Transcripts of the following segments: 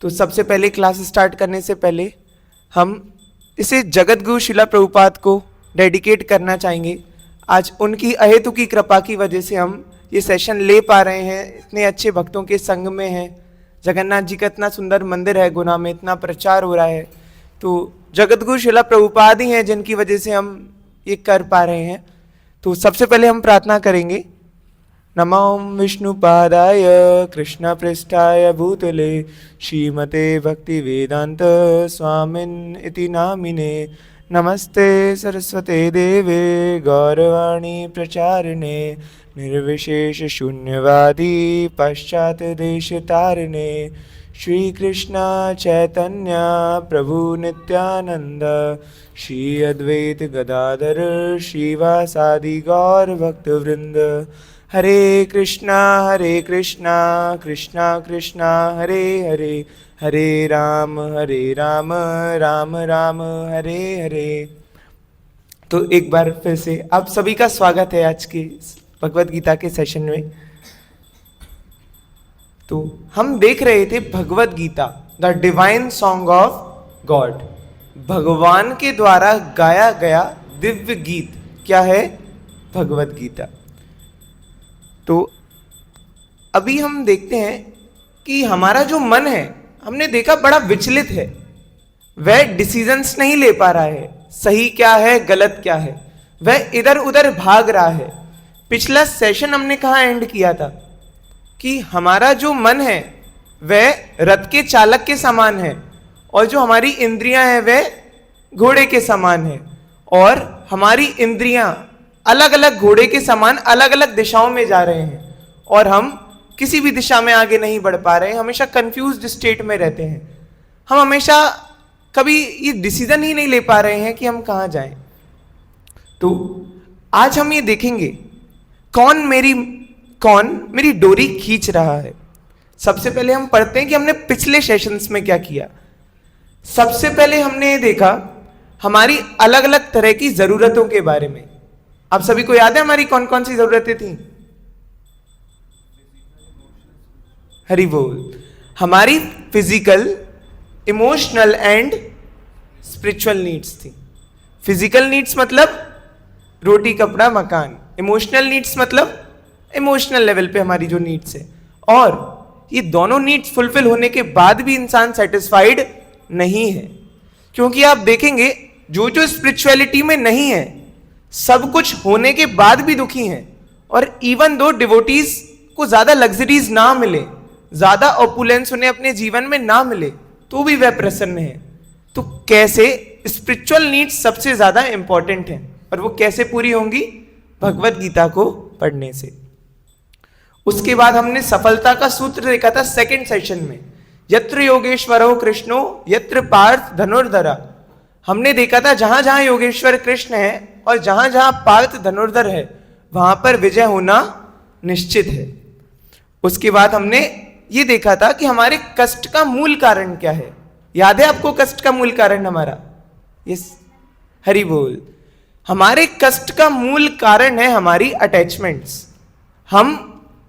तो सबसे पहले क्लास स्टार्ट करने से पहले हम इसे जगतगुरु शिला प्रभुपाद को डेडिकेट करना चाहेंगे। आज उनकी अहेतुकी कृपा की वजह से हम ये सेशन ले पा रहे हैं, इतने अच्छे भक्तों के संग में हैं। जगन्नाथ जी का इतना सुंदर मंदिर है गुना में, इतना प्रचार हो रहा है, तो जगतगुरु शिला प्रभुपाद ही हैं जिनकी वजह से हम ये कर पा रहे हैं। तो सबसे पहले हम प्रार्थना करेंगे। नमो विष्णुपादाय कृष्णपृष्ठाय भूतले श्रीमते भक्ति वेदांत स्वामिन इति नामिने नमस्ते सरस्वते देवे गौरवाणी प्रचारिणे निर्विशेष शून्यवादी पश्चात देश तारिणे श्री कृष्ण चैतन्य प्रभु नित्यानंद श्री अद्वैत गदाधर श्रीवासादि गौर भक्त वृंद। हरे कृष्णा कृष्णा कृष्णा हरे हरे, हरे राम राम राम हरे हरे। तो एक बार फिर से आप सभी का स्वागत है आज के भगवत गीता के सेशन में। तो हम देख रहे थे Bhagavad Gita, the divine song of God, भगवान के द्वारा गाया गया दिव्य गीत क्या है? भगवत गीता। तो अभी हम देखते हैं कि हमारा जो मन है, हमने देखा बड़ा विचलित है, वह डिसीजंस नहीं ले पा रहा है, सही क्या है गलत क्या है, वह इधर उधर भाग रहा है। पिछला सेशन हमने कहाँ एंड किया था कि हमारा जो मन है वह रथ के चालक के समान है और जो हमारी इंद्रियां हैं वह घोड़े के समान है, और हमारी इंद्रियां अलग अलग घोड़े के समान अलग अलग दिशाओं में जा रहे हैं और हम किसी भी दिशा में आगे नहीं बढ़ पा रहे हैं, हमेशा कंफ्यूज्ड स्टेट में रहते हैं। हम हमेशा कभी ये डिसीजन ही नहीं ले पा रहे हैं कि हम कहाँ जाएं। तो आज हम ये देखेंगे कौन मेरी डोरी खींच रहा है। सबसे पहले हम पढ़ते हैं कि हमने पिछले सेशंस में क्या किया। सबसे पहले हमने ये देखा हमारी अलग अलग तरह की जरूरतों के बारे में। आप सभी को याद है हमारी कौन कौन सी जरूरतें थी? हरि बोल। हमारी physical, emotional and spiritual needs थी। फिजिकल नीड्स मतलब रोटी कपड़ा मकान, इमोशनल नीड्स मतलब इमोशनल लेवल पे हमारी जो नीड्स है, और ये दोनों नीड्स फुलफिल होने के बाद भी इंसान सेटिस्फाइड नहीं है, क्योंकि आप देखेंगे जो जो स्पिरिचुअलिटी में नहीं है सब कुछ होने के बाद भी दुखी हैं। और इवन दो डिवोटीज को ज्यादा लग्जरीज ना मिले, ज्यादा ऑपुलेंस उन्हें अपने जीवन में ना मिले, तो भी वह प्रसन्न है। तो कैसे स्पिरिचुअल नीड्स सबसे ज्यादा इंपॉर्टेंट है, और वो कैसे पूरी होंगी? भगवत गीता को पढ़ने से। उसके बाद हमने सफलता का सूत्र देखा था सेकंड सेशन में, यत्र योगेश्वरो कृष्णो यत्र पार्थ धनुर्धरा। हमने देखा था जहां जहां योगेश्वर कृष्ण है और जहां जहां पार्थ धनुर्धर है वहां पर विजय होना निश्चित है। उसके बाद हमने ये देखा था कि हमारे कष्ट का मूल कारण क्या है। याद है आपको कष्ट का मूल कारण हमारा? यस, हरि बोल। हमारे कष्ट का मूल कारण है हमारी अटैचमेंट्स। हम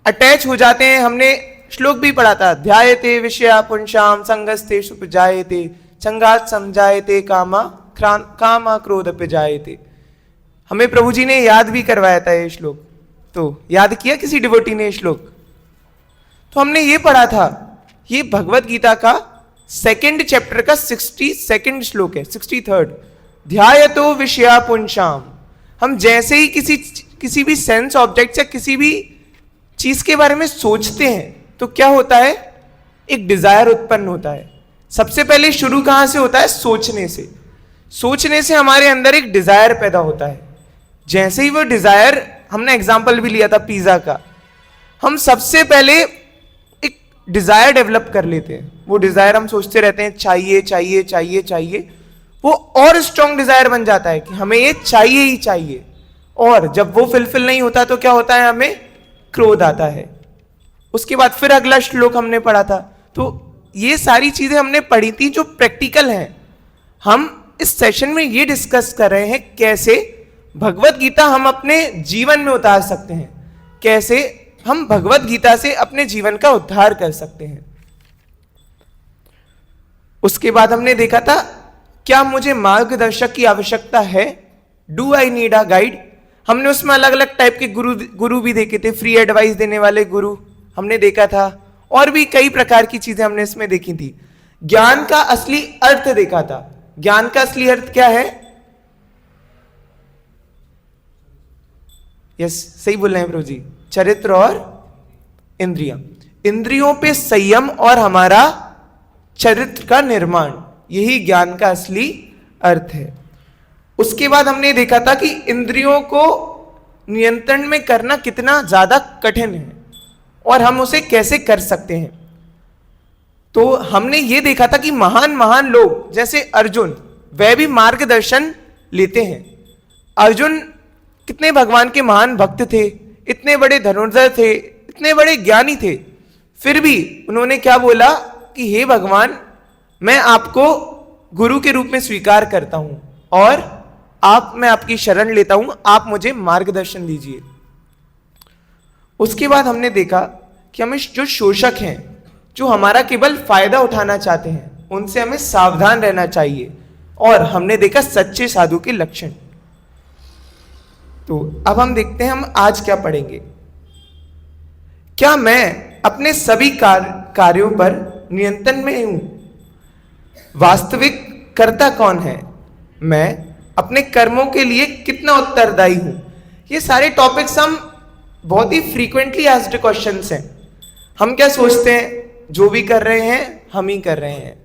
अटैच हो जाते हैं। हमने श्लोक भी पढ़ा था, ध्यायते विषया पुंसाम संगस्ते सुपजायते संगात समझायते कामा क्रोध पिजायते। हमें प्रभु जी ने याद भी करवाया था ये श्लोक। तो याद किया किसी डिवोटी ने श्लोक? तो हमने ये पढ़ा था, ये भगवत गीता का सेकंड चैप्टर का 62nd श्लोक है, 63rd। ध्यायतो विषया पुंसाम। हम जैसे ही किसी भी सेंस ऑब्जेक्ट या किसी भी चीज के बारे में सोचते हैं तो क्या होता है? एक डिजायर उत्पन्न होता है। सबसे पहले शुरू कहां से होता है? सोचने से। सोचने से हमारे अंदर एक डिजायर पैदा होता है। जैसे ही वो डिजायर, हमने एग्जाम्पल भी लिया था पिज्जा का, हम सबसे पहले एक डिजायर डेवलप कर लेते हैं। वो डिजायर हम सोचते रहते हैं चाहिए चाहिए चाहिए चाहिए, वो और स्ट्रॉन्ग डिजायर बन जाता है कि हमें ये चाहिए ही चाहिए। और जब वो फुलफिल नहीं होता तो क्या होता है? हमें क्रोध आता है। उसके बाद फिर अगला श्लोक हमने पढ़ा था। तो ये सारी चीजें हमने पढ़ी थी जो प्रैक्टिकल हैं। हम इस सेशन में ये डिस्कस कर रहे हैं कैसे भगवत गीता हम अपने जीवन में उतार सकते हैं, कैसे हम भगवत गीता से अपने जीवन का उद्धार कर सकते हैं। उसके बाद हमने देखा था क्या मुझे मार्गदर्शक की आवश्यकता है, do I need a guide. हमने उसमें अलग अलग टाइप के गुरु भी देखे थे, फ्री एडवाइस देने वाले गुरु हमने देखा था, और भी कई प्रकार की चीजें हमने इसमें देखी थी। ज्ञान का असली अर्थ देखा था। ज्ञान का असली अर्थ क्या है? यस, सही बोल रहे हैं प्रभु जी, चरित्र और इंद्रियां। इंद्रियों पे संयम और हमारा चरित्र का निर्माण, यही ज्ञान का असली अर्थ है। उसके बाद हमने देखा था कि इंद्रियों को नियंत्रण में करना कितना ज्यादा कठिन है और हम उसे कैसे कर सकते हैं। तो हमने ये देखा था कि महान महान लोग जैसे अर्जुन, वह भी मार्गदर्शन लेते हैं। अर्जुन कितने भगवान के महान भक्त थे, इतने बड़े धनुर्धर थे, इतने बड़े ज्ञानी थे, फिर भी उन्होंने क्या बोला कि हे भगवान, मैं आपको गुरु के रूप में स्वीकार करता हूं और मैं आपकी शरण लेता हूं, आप मुझे मार्गदर्शन दीजिए। उसके बाद हमने देखा कि हमें जो शोषक हैं, जो हमारा केवल फायदा उठाना चाहते हैं, उनसे हमें सावधान रहना चाहिए। और हमने देखा सच्चे साधु के लक्षण। तो अब हम देखते हैं हम आज क्या पढ़ेंगे। क्या मैं अपने सभी कार्यों पर नियंत्रण में हूं? वास्तविक कर्ता कौन है? मैं अपने कर्मों के लिए कितना उत्तरदायी हूं? ये सारे टॉपिक्स हम बहुत ही फ्रीक्वेंटली आस्क्ड क्वेश्चंस हैं। हम क्या सोचते हैं, जो भी कर रहे हैं हम ही कर रहे हैं।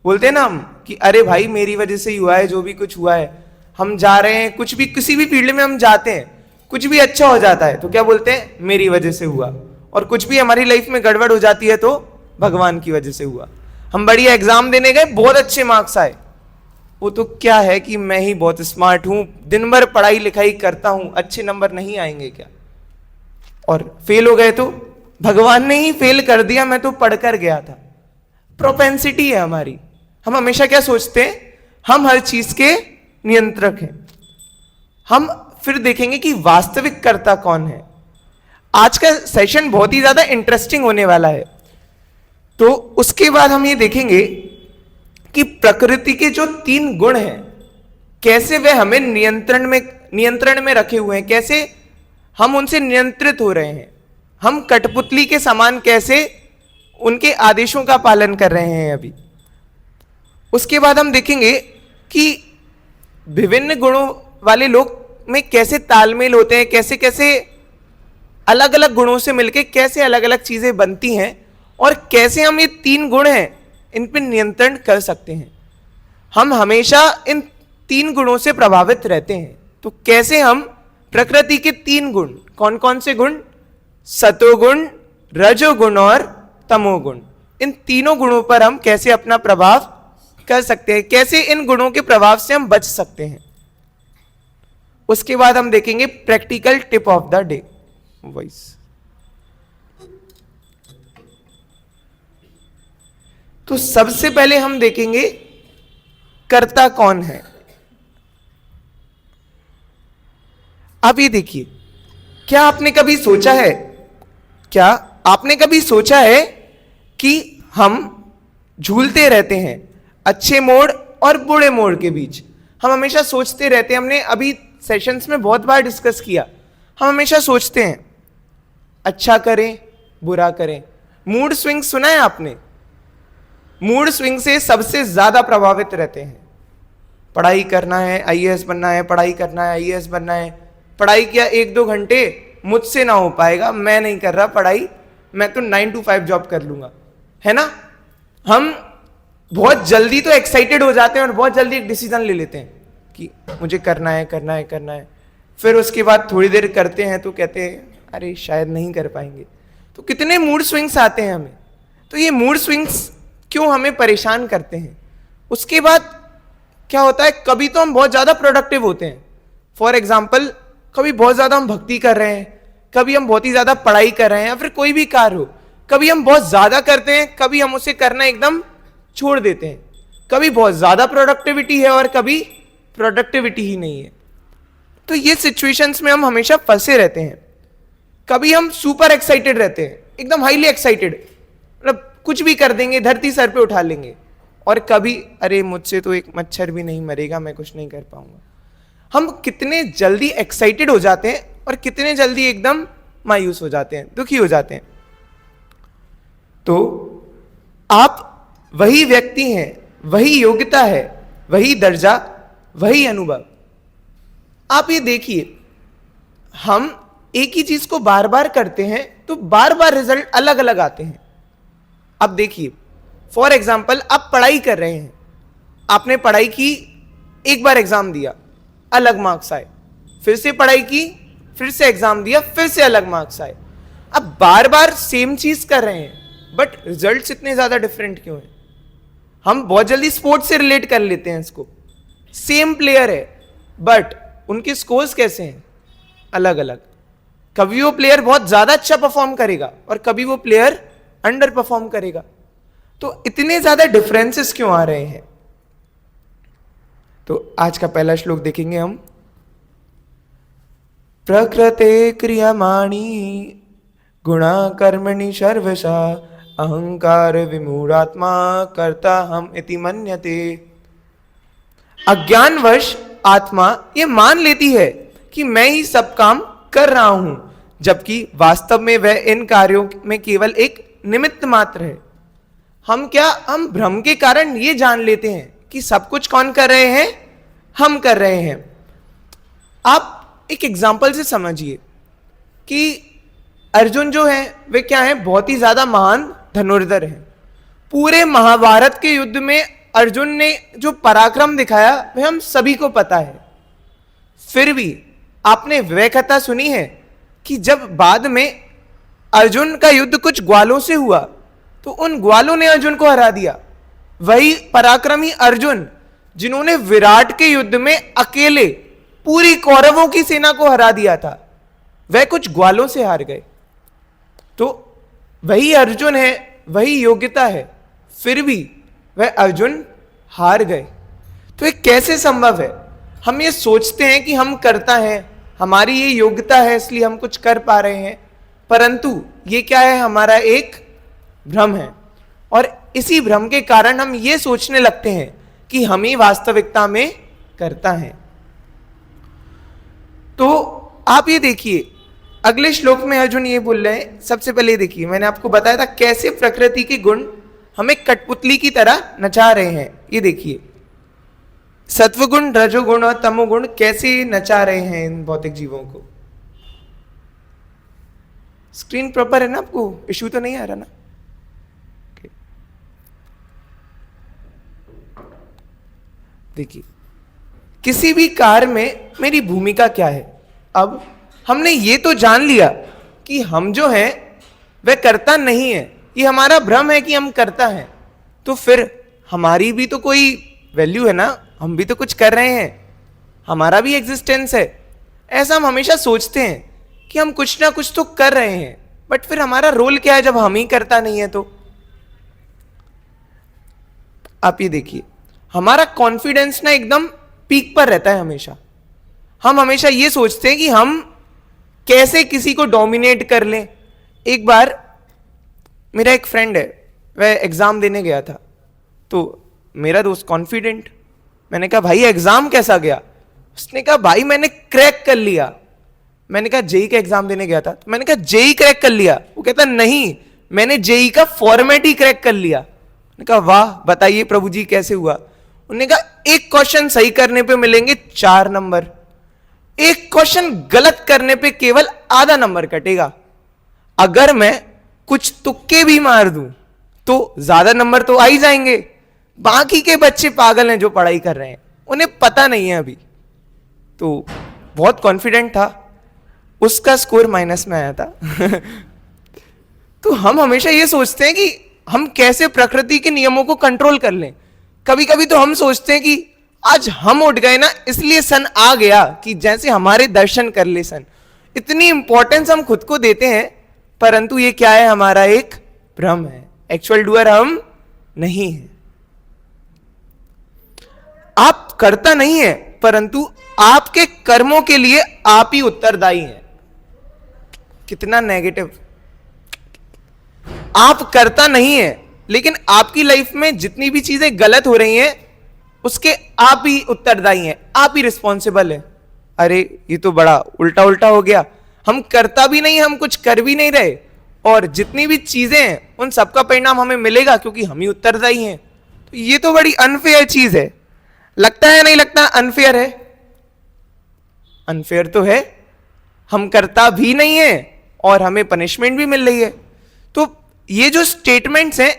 बोलते हैं ना हम कि अरे भाई मेरी वजह से ही हुआ है, जो भी कुछ हुआ है। हम जा रहे हैं, कुछ भी किसी भी फील्ड में हम जाते हैं, कुछ भी अच्छा हो जाता है तो क्या बोलते हैं, मेरी वजह से हुआ। और कुछ भी हमारी लाइफ में गड़बड़ हो जाती है तो भगवान की वजह से हुआ। हम बढ़िया एग्जाम देने गए, बहुत अच्छे मार्क्स आए, वो तो क्या है कि मैं ही बहुत स्मार्ट हूं, दिन भर पढ़ाई लिखाई करता हूं, अच्छे नंबर नहीं आएंगे क्या। और फेल हो गए तो भगवान ने ही फेल कर दिया, मैं तो पढ़कर गया था। प्रोपेंसिटी है हमारी। हम हमेशा क्या सोचते हैं, हम हर चीज के नियंत्रक हैं। हम फिर देखेंगे कि वास्तविक कर्ता कौन है। आज का सेशन बहुत ही ज्यादा इंटरेस्टिंग होने वाला है। तो उसके बाद हम ये देखेंगे कि प्रकृति के जो 3 गुण हैं, कैसे वे हमें नियंत्रण में रखे हुए हैं, कैसे हम उनसे नियंत्रित हो रहे हैं। हम कठपुतली के समान कैसे उनके आदेशों का पालन कर रहे हैं अभी। उसके बाद हम देखेंगे कि विभिन्न गुणों वाले लोग में कैसे तालमेल होते हैं, कैसे कैसे अलग अलग गुणों से मिलकर कैसे अलग अलग चीजें बनती हैं, और कैसे हम ये 3 गुण हैं इन पर नियंत्रण कर सकते हैं। हम हमेशा इन 3 गुणों से प्रभावित रहते हैं। तो कैसे हम प्रकृति के 3 गुण, कौन कौन से गुण, सतोगुण, रजोगुण और तमोगुण, इन तीनों गुणों पर हम कैसे अपना प्रभाव कर सकते हैं, कैसे इन गुणों के प्रभाव से हम बच सकते हैं। उसके बाद हम देखेंगे practical tip of the day voice. तो सबसे पहले हम देखेंगे कर्ता कौन है। अब ये देखिए, क्या आपने कभी सोचा है कि हम झूलते रहते हैं अच्छे मोड़ और बुरे मोड़ के बीच। हम हमेशा सोचते रहते हैं, हमने अभी सेशंस में बहुत बार डिस्कस किया, हम हमेशा सोचते हैं अच्छा करें बुरा करें। मूड स्विंग सुना है आपने? मूड स्विंग से सबसे ज्यादा प्रभावित रहते हैं। पढ़ाई करना है, आईएएस बनना है, पढ़ाई करना है, आईएएस बनना है। पढ़ाई किया 1-2 घंटे, मुझसे ना हो पाएगा, मैं नहीं कर रहा पढ़ाई, मैं तो 9 to 5 जॉब कर लूंगा, है ना। हम बहुत जल्दी तो एक्साइटेड हो जाते हैं और बहुत जल्दी एक डिसीजन ले लेते हैं कि मुझे करना है करना है करना है। फिर उसके बाद थोड़ी देर करते हैं तो कहते हैं अरे शायद नहीं कर पाएंगे। तो कितने मूड स्विंग्स आते हैं हमें। तो ये मूड स्विंग्स क्यों हमें परेशान करते हैं। उसके बाद क्या होता है, कभी तो हम बहुत ज्यादा प्रोडक्टिव होते हैं। फॉर एग्जाम्पल, कभी बहुत ज्यादा हम भक्ति कर रहे हैं, कभी हम बहुत ही ज्यादा पढ़ाई कर रहे हैं, या फिर कोई भी कार्य हो, कभी हम बहुत ज्यादा करते हैं, कभी हम उसे करना एकदम छोड़ देते हैं। कभी बहुत ज्यादा प्रोडक्टिविटी है और कभी प्रोडक्टिविटी ही नहीं है। तो ये सिचुएशंस में हम हमेशा फंसे रहते हैं। कभी हम सुपर एक्साइटेड रहते हैं, एकदम हाईली एक्साइटेड, मतलब कुछ भी कर देंगे, धरती सर पे उठा लेंगे, और कभी अरे मुझसे तो एक मच्छर भी नहीं मरेगा, मैं कुछ नहीं कर पाऊंगा। हम कितने जल्दी एक्साइटेड हो जाते हैं और कितने जल्दी एकदम मायूस हो जाते हैं, दुखी हो जाते हैं। तो आप वही व्यक्ति हैं, वही योग्यता है, वही दर्जा, वही अनुभव। आप ये देखिए, हम एक ही चीज को बार बार करते हैं तो बार बार रिजल्ट अलग अलग आते हैं। अब देखिए, फॉर एग्जाम्पल आप पढ़ाई कर रहे हैं, आपने पढ़ाई की, एक बार एग्जाम दिया, अलग मार्क्स आए, फिर से पढ़ाई की, फिर से एग्जाम दिया, फिर से अलग मार्क्स आए। अब बार बार सेम चीज कर रहे हैं बट रिजल्ट्स इतने ज्यादा डिफरेंट क्यों हैं? हम बहुत जल्दी स्पोर्ट्स से रिलेट कर लेते हैं इसको। सेम प्लेयर है बट उनके स्कोर्स कैसे हैं? अलग अलग। कभी वो प्लेयर बहुत ज्यादा अच्छा परफॉर्म करेगा और कभी वो प्लेयर अंडर परफॉर्म करेगा। तो इतने ज्यादा डिफरेंसेस क्यों आ रहे हैं? तो आज का पहला श्लोक देखेंगे हम। प्रकृते क्रियमाणी गुणा कर्मणि सर्वशा अहंकार विमूढ़ात्मा कर्ता हम इति मन्यते। अज्ञानवश आत्मा ये मान लेती है कि मैं ही सब काम कर रहा हूं, जबकि वास्तव में वह इन कार्यों में केवल एक निमित्त मात्र है। हम भ्रम के कारण ये जान लेते हैं कि सब कुछ कौन कर रहे हैं? हम कर रहे हैं। आप एक एग्जाम्पल से समझिए कि अर्जुन जो है वे क्या है? बहुत ही ज्यादा महान धनुर्धर है। पूरे महाभारत के युद्ध में अर्जुन ने जो पराक्रम दिखाया वह हम सभी को पता है। फिर भी आपने वह कथा सुनी है कि जब बाद में अर्जुन का युद्ध कुछ ग्वालों से हुआ तो उन ग्वालों ने अर्जुन को हरा दिया। वही पराक्रमी अर्जुन जिन्होंने विराट के युद्ध में अकेले पूरी कौरवों की सेना को हरा दिया था, वह कुछ ग्वालों से हार गए। तो वही अर्जुन है, वही योग्यता है, फिर भी वह अर्जुन हार गए। तो ये कैसे संभव है? हम ये सोचते हैं कि हम करता है, हमारी ये योग्यता है इसलिए हम कुछ कर पा रहे हैं, परंतु ये क्या है? हमारा एक भ्रम है। और इसी भ्रम के कारण हम ये सोचने लगते हैं कि हम ही वास्तविकता में करता है। तो आप ये देखिए, अगले श्लोक में अर्जुन ये बोल रहे हैं। सबसे पहले देखिए, मैंने आपको बताया था कैसे प्रकृति के गुण हमें कठपुतली की तरह नचा रहे हैं। ये देखिए, सत्वगुण, रजोगुण और तमोगुण कैसे नचा रहे हैं इन भौतिक जीवों को। स्क्रीन प्रॉपर है ना? आपको इश्यू तो नहीं आ रहा ना? देखिए, किसी भी कार्य में मेरी भूमिका क्या है। अब हमने ये तो जान लिया कि हम जो हैं वह करता नहीं है, ये हमारा भ्रम है कि हम करता है। तो फिर हमारी भी तो कोई वैल्यू है ना, हम भी तो कुछ कर रहे हैं, हमारा भी एग्जिस्टेंस है। ऐसा हम हमेशा सोचते हैं कि हम कुछ ना कुछ तो कर रहे हैं, बट फिर हमारा रोल क्या है जब हम ही करता नहीं है? तो आप ये देखिए, हमारा कॉन्फिडेंस ना एकदम पीक पर रहता है हमेशा। हम हमेशा ये सोचते हैं कि हम कैसे किसी को डोमिनेट कर लें। एक बार मेरा एक फ्रेंड है, वह एग्जाम देने गया था, तो मेरा दोस्त कॉन्फिडेंट, मैंने कहा भाई एग्जाम कैसा गया? उसने कहा भाई मैंने क्रैक कर लिया। मैंने कहा जेई का एग्जाम देने गया था, तो मैंने कहा जेई क्रैक कर लिया? वो कहता नहीं, मैंने जेई का फॉर्मेट ही क्रैक कर लिया। मैंने कहा वाह, बताइए प्रभु जी कैसे हुआ? उन्होंने कहा एक क्वेश्चन सही करने पे मिलेंगे 4 नंबर, एक क्वेश्चन गलत करने पे केवल आधा नंबर कटेगा। अगर मैं कुछ तुक्के भी मार दूं तो ज्यादा नंबर तो आ ही जाएंगे। बाकी के बच्चे पागल हैं जो पढ़ाई कर रहे हैं, उन्हें पता नहीं है अभी। तो बहुत कॉन्फिडेंट था, उसका स्कोर माइनस में आया था। तो हम हमेशा ये सोचते हैं कि हम कैसे प्रकृति के नियमों को कंट्रोल कर लें। कभी कभी तो हम सोचते हैं कि आज हम उठ गए ना, इसलिए सन आ गया कि जैसे हमारे दर्शन कर ले सन। इतनी इंपॉर्टेंस हम खुद को देते हैं, परंतु ये क्या है? हमारा एक भ्रम है। एक्चुअल डूअर हम नहीं है। आप करता नहीं है, परंतु आपके कर्मों के लिए आप ही उत्तरदायी हैं। कितना नेगेटिव। आप करता नहीं है, लेकिन आपकी लाइफ में जितनी भी चीजें गलत हो रही हैं उसके आप ही उत्तरदायी हैं, आप ही रिस्पॉन्सिबल हैं। अरे ये तो बड़ा उल्टा उल्टा हो गया, हम करता भी नहीं, हम कुछ कर भी नहीं रहे, और जितनी भी चीजें हैं उन सबका परिणाम हमें मिलेगा क्योंकि हम ही उत्तरदायी हैं। तो ये तो बड़ी अनफेयर चीज है। लगता है नहीं लगता अनफेयर है? अनफेयर तो है, हम करता भी नहीं है और हमें पनिशमेंट भी मिल रही है। तो ये जो स्टेटमेंट्स हैं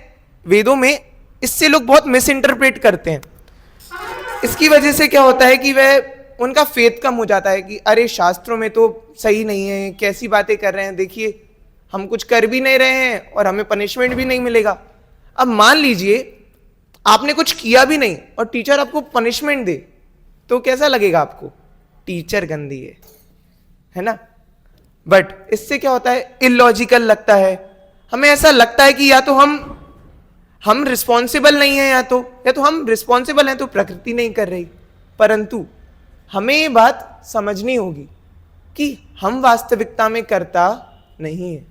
वेदों में, इससे लोग बहुत मिस इंटरप्रेट करते हैं। इसकी वजह से क्या होता है कि वह उनका फेथ कम हो जाता है कि अरे शास्त्रों में तो सही नहीं है, कैसी बातें कर रहे हैं, देखिए हम कुछ कर भी नहीं रहे हैं और हमें पनिशमेंट भी नहीं मिलेगा। अब मान लीजिए आपने कुछ किया भी नहीं और टीचर आपको पनिशमेंट दे, तो कैसा लगेगा आपको? टीचर गंदी है ना? बट इससे क्या होता है, इलॉजिकल लगता है। हमें ऐसा लगता है कि या तो हम रिस्पॉन्सिबल नहीं है, या तो हम रिस्पॉन्सिबल हैं तो प्रकृति नहीं कर रही। परंतु हमें ये बात समझनी होगी कि हम वास्तविकता में करता नहीं है।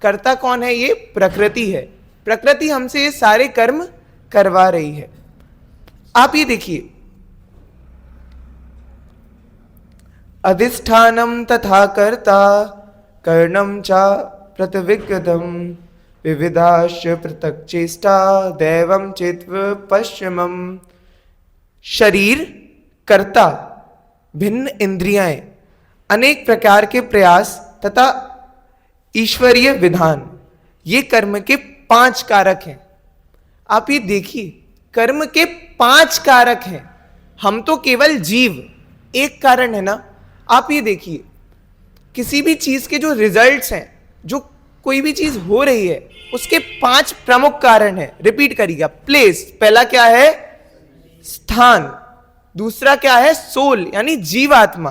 करता कौन है? ये प्रकृति है। प्रकृति हमसे ये सारे कर्म करवा रही है। आप ये देखिए, अधिष्ठानम तथा कर्ता कर्णम चा प्रतिविगतम विविधाश पृथक चेष्टा दैवम चित्व पश्चिमम। शरीर, कर्ता, भिन्न इंद्रियाएं, अनेक प्रकार के प्रयास तथा ईश्वरीय विधान, ये कर्म के 5 कारक हैं। आप ये देखिए, कर्म के 5 कारक हैं, हम तो केवल जीव, एक कारण है ना। आप ये देखिए, किसी भी चीज के जो रिजल्ट्स हैं, जो कोई भी चीज हो रही है, उसके 5 प्रमुख कारण हैं। रिपीट करिएगा। प्लेस, पहला क्या है? स्थान। दूसरा क्या है? सोल यानी जीवात्मा।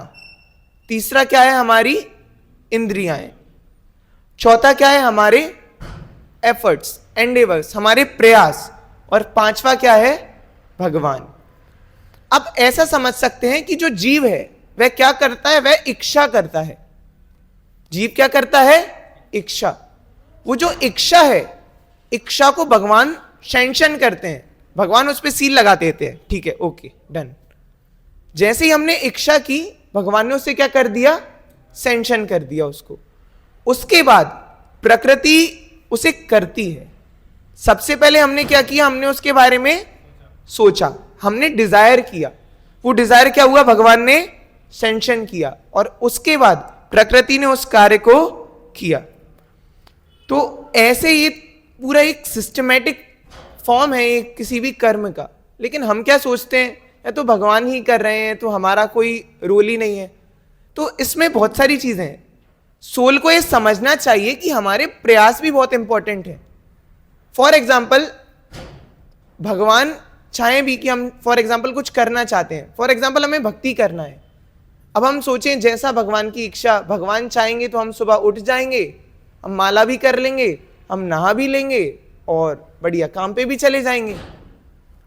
तीसरा क्या है? हमारी इंद्रियाएं। चौथा क्या है? हमारे एफर्ट्स, एंडेवर्स, हमारे प्रयास। और 5वां क्या है? भगवान। अब ऐसा समझ सकते हैं कि जो जीव है वह क्या करता है? वह इच्छा करता है। जीव क्या करता है? इच्छा। वो जो इच्छा है, इच्छा को भगवान सैंक्शन करते हैं, भगवान उस पर सील लगा देते हैं। ठीक है, ओके, डन। जैसे ही हमने इच्छा की, भगवान ने उससे क्या कर दिया? सैंक्शन कर दिया उसको। उसके बाद प्रकृति उसे करती है। सबसे पहले हमने क्या किया? हमने उसके बारे में सोचा, हमने डिजायर किया। वो डिजायर क्या हुआ? भगवान ने सैंक्शन किया, और उसके बाद प्रकृति ने उस कार्य को किया। तो ऐसे ये पूरा एक सिस्टमैटिक फॉर्म है एक किसी भी कर्म का। लेकिन हम क्या सोचते हैं, या तो भगवान ही कर रहे हैं तो हमारा कोई रोल ही नहीं है। तो इसमें बहुत सारी चीजें हैं। सोल को ये समझना चाहिए कि हमारे प्रयास भी बहुत इंपॉर्टेंट है। फॉर एग्जाम्पल, भगवान चाहें भी कि हम फॉर एग्जाम्पल कुछ करना चाहते हैं, फॉर एग्जाम्पल हमें भक्ति करना है। अब हम सोचें जैसा भगवान की इच्छा, भगवान चाहेंगे तो हम सुबह उठ जाएंगे, हम माला भी कर लेंगे, हम नहा भी लेंगे और बढ़िया काम पे भी चले जाएंगे।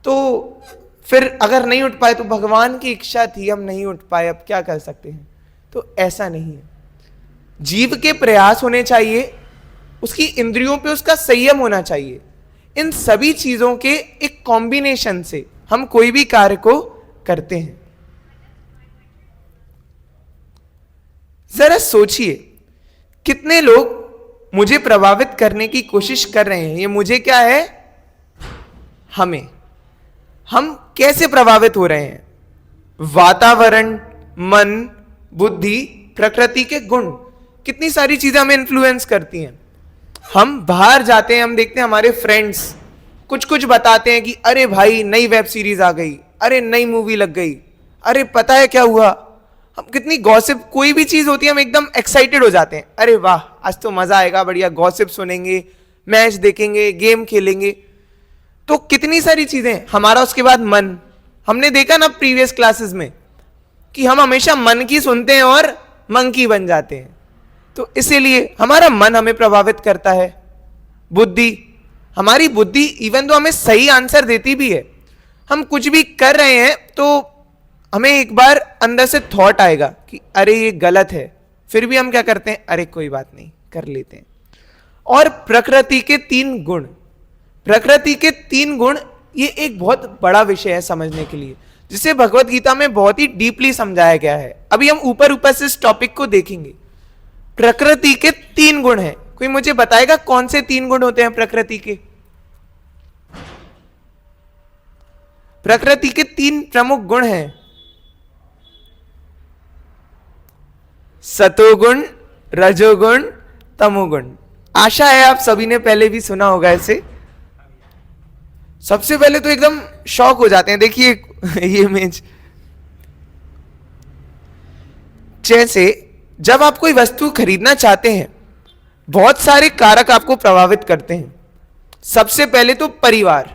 तो फिर अगर नहीं उठ पाए तो भगवान की इच्छा थी, हम नहीं उठ पाए, अब क्या कर सकते हैं? तो ऐसा नहीं है। जीव के प्रयास होने चाहिए, उसकी इंद्रियों पे उसका संयम होना चाहिए। इन सभी चीजों के एक कॉम्बिनेशन से हम कोई भी कार्य को करते हैं। जरा सोचिए, कितने लोग मुझे प्रभावित करने की कोशिश कर रहे हैं। ये मुझे क्या है? हमें। हम कैसे प्रभावित हो रहे हैं? वातावरण, मन, बुद्धि, प्रकृति के गुण, कितनी सारी चीजें हमें इन्फ्लुएंस करती हैं। हम बाहर जाते हैं, हम देखते हैं हमारे फ्रेंड्स कुछ कुछ बताते हैं कि अरे भाई नई वेब सीरीज आ गई, अरे नई मूवी लग गई, अरे पता है क्या हुआ। हम कितनी गॉसिप, कोई भी चीज होती है हम एकदम एक्साइटेड हो जाते हैं, अरे वाह आज तो मजा आएगा, बढ़िया गॉसिप सुनेंगे, मैच देखेंगे, गेम खेलेंगे। तो कितनी सारी चीजें। हमारा उसके बाद मन, हमने देखा ना प्रीवियस क्लासेस में कि हम हमेशा मन की सुनते हैं और मंकी बन जाते हैं। तो इसीलिए हमारा मन हमें प्रभावित करता है। बुद्धि, हमारी बुद्धि इवन तो हमें सही आंसर देती भी है, हम कुछ भी कर रहे हैं तो हमें एक बार अंदर से थॉट आएगा कि अरे ये गलत है, फिर भी हम क्या करते हैं, अरे कोई बात नहीं कर लेते हैं। और प्रकृति के 3 गुण, प्रकृति के 3 गुण, ये एक बहुत बड़ा विषय है समझने के लिए, जिसे भगवत गीता में बहुत ही डीपली समझाया गया है। अभी हम ऊपर ऊपर से इस टॉपिक को देखेंगे। प्रकृति के 3 गुण हैं। कोई मुझे बताएगा कौन से 3 गुण होते हैं प्रकृति के? प्रकृति के 3 प्रमुख गुण हैं, सतोगुण, रजोगुण, तमोगुण। आशा है आप सभी ने पहले भी सुना होगा इसे। सबसे पहले तो एकदम शॉक हो जाते हैं, देखिए ये इमेज। जैसे जब आप कोई वस्तु खरीदना चाहते हैं, बहुत सारे कारक आपको प्रभावित करते हैं। सबसे पहले तो परिवार,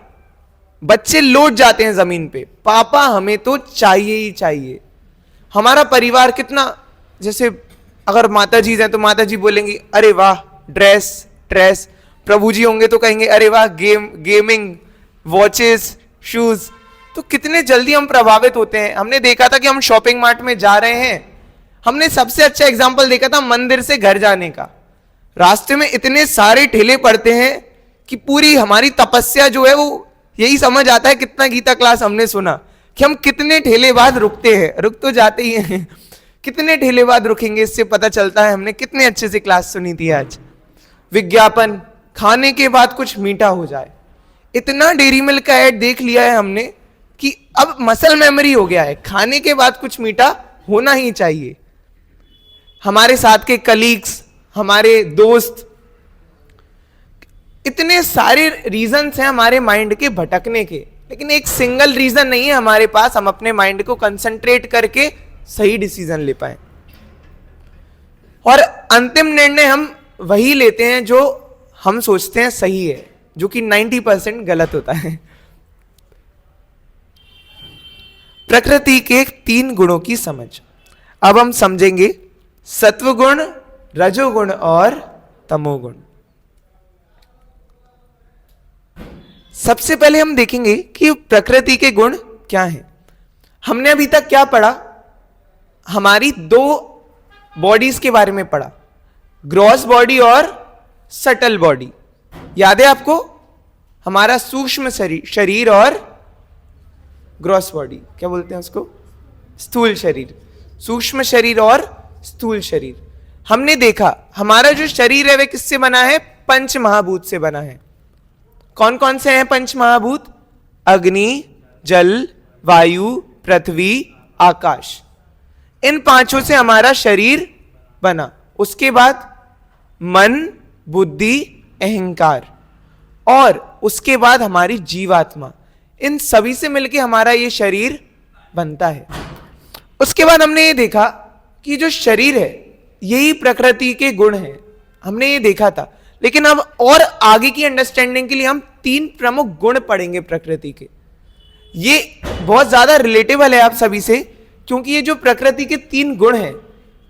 बच्चे लौट जाते हैं जमीन पे, पापा हमें तो चाहिए ही चाहिए। हमारा परिवार कितना, जैसे अगर माता जी हैं तो माता जी बोलेंगी अरे वाह ड्रेस ड्रेस, प्रभु जी होंगे तो कहेंगे अरे वाह गेमिंग, वॉचेस, शूज। तो कितने जल्दी हम प्रभावित होते हैं। हमने देखा था कि हम शॉपिंग मार्ट में जा रहे हैं, हमने सबसे अच्छा एग्जाम्पल देखा था मंदिर से घर जाने का। रास्ते में इतने सारे ठेले पड़ते हैं कि पूरी हमारी तपस्या जो है वो यही समझ आता है, कितना गीता क्लास हमने सुना कि हम कितने ठेले बाद रुकते हैं, रुक तो जाते ही हैं, कितने ठेले बाद रुकेंगे, इससे पता चलता है हमने कितने अच्छे से क्लास सुनी थी आज। विज्ञापन, खाने के बाद कुछ मीठा हो जाए, इतना डेयरी मिल्क का ऐड देख लिया है हमने कि अब मसल मेमोरी हो गया है, खाने के बाद कुछ मीठा होना ही चाहिए। हमारे साथ के कलीग्स, हमारे दोस्त, इतने सारे रीजंस हैं हमारे माइंड के भटकने के, लेकिन एक सिंगल रीजन नहीं है हमारे पास हम अपने माइंड को कंसंट्रेट करके सही डिसीजन ले पाए। और अंतिम निर्णय हम वही लेते हैं जो हम सोचते हैं सही है, जो कि 90% गलत होता है। प्रकृति के 3 गुणों की समझ अब हम समझेंगे, सत्वगुण, रजोगुण और तमोगुण। सबसे पहले हम देखेंगे कि प्रकृति के गुण क्या हैं। हमने अभी तक क्या पढ़ा? हमारी 2 बॉडीज के बारे में पढ़ा, ग्रॉस बॉडी और सटल बॉडी। याद है आपको? हमारा सूक्ष्म शरीर और ग्रॉस बॉडी, क्या बोलते हैं उसको? स्थूल शरीर। सूक्ष्म शरीर और स्थूल शरीर। हमने देखा हमारा जो शरीर है वह किससे बना है? पंच महाभूत से बना है। कौन कौन से हैं पंच महाभूत? अग्नि, जल, वायु, पृथ्वी, आकाश। इन 5 से हमारा शरीर बना। उसके बाद मन, बुद्धि, अहंकार, और उसके बाद हमारी जीवात्मा। इन सभी से मिलकर हमारा ये शरीर बनता है। उसके बाद हमने ये देखा कि जो शरीर है यही प्रकृति के गुण हैं, हमने ये देखा था। लेकिन अब और आगे की अंडरस्टैंडिंग के लिए हम 3 प्रमुख गुण पढ़ेंगे प्रकृति के। ये बहुत ज्यादा रिलेटेबल है आप सभी से, क्योंकि ये जो प्रकृति के 3 गुण हैं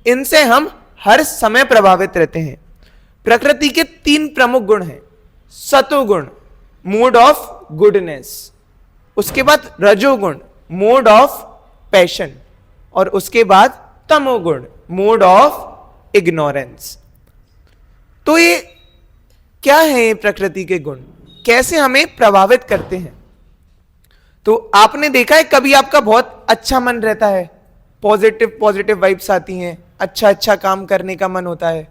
इनसे हम हर समय प्रभावित रहते हैं। प्रकृति के 3 प्रमुख गुण हैं। सतोगुण, मोड ऑफ गुडनेस। उसके बाद रजोगुण, मोड ऑफ पैशन। और उसके बाद तमोगुण, मोड ऑफ इग्नोरेंस। तो ये क्या है ये प्रकृति के गुण, कैसे हमें प्रभावित करते हैं? तो आपने देखा है कभी आपका बहुत अच्छा मन रहता है, पॉजिटिव वाइब्स आती हैं, अच्छा काम करने का मन होता है।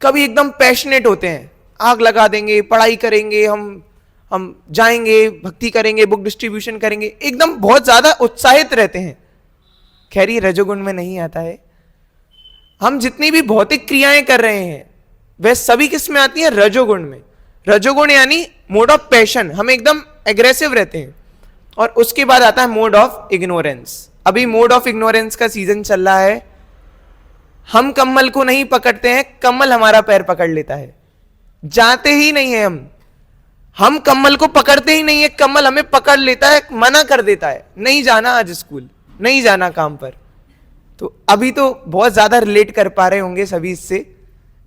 कभी एकदम पैशनेट होते हैं, आग लगा देंगे, पढ़ाई करेंगे, हम जाएंगे, भक्ति करेंगे, बुक डिस्ट्रीब्यूशन करेंगे, एकदम बहुत ज्यादा उत्साहित रहते हैं। खैर ये रजोगुण में नहीं आता है। हम जितनी भी भौतिक क्रियाएं कर रहे हैं वह सभी किस में आती है? रजोगुण में। रजोगुण यानी मोड ऑफ पैशन, हम एकदम एग्रेसिव रहते हैं। और उसके बाद आता है मोड ऑफ इग्नोरेंस। अभी मोड ऑफ इग्नोरेंस का सीजन चल रहा है। हम कमल को नहीं पकड़ते हैं, कमल हमारा पैर पकड़ लेता है। जाते ही नहीं है हम कमल को पकड़ते ही नहीं है, कमल हमें पकड़ लेता है, मना कर देता है, नहीं जाना आज स्कूल, नहीं जाना काम पर। तो अभी तो बहुत ज्यादा रिलेट कर पा रहे होंगे सभी इससे।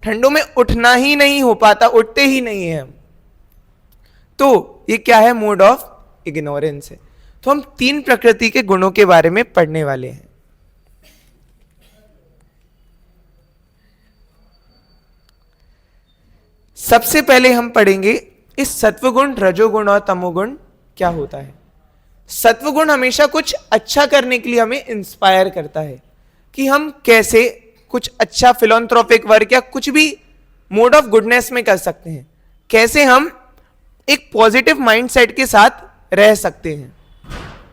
ठंडों में उठना ही नहीं हो पाता, उठते ही नहीं है हम। तो ये क्या है? मोड ऑफ इग्नोरेंस है। तो हम 3 प्रकृति के गुणों के बारे में पढ़ने वाले हैं। सबसे पहले हम पढ़ेंगे इस सत्वगुण, रजोगुण और तमोगुण क्या होता है। सत्वगुण हमेशा कुछ अच्छा करने के लिए हमें इंस्पायर करता है कि हम कैसे कुछ अच्छा फिलॉन्थ्रोपिक वर्क या कुछ भी मोड ऑफ गुडनेस में कर सकते हैं, कैसे हम एक पॉजिटिव माइंडसेट के साथ रह सकते हैं।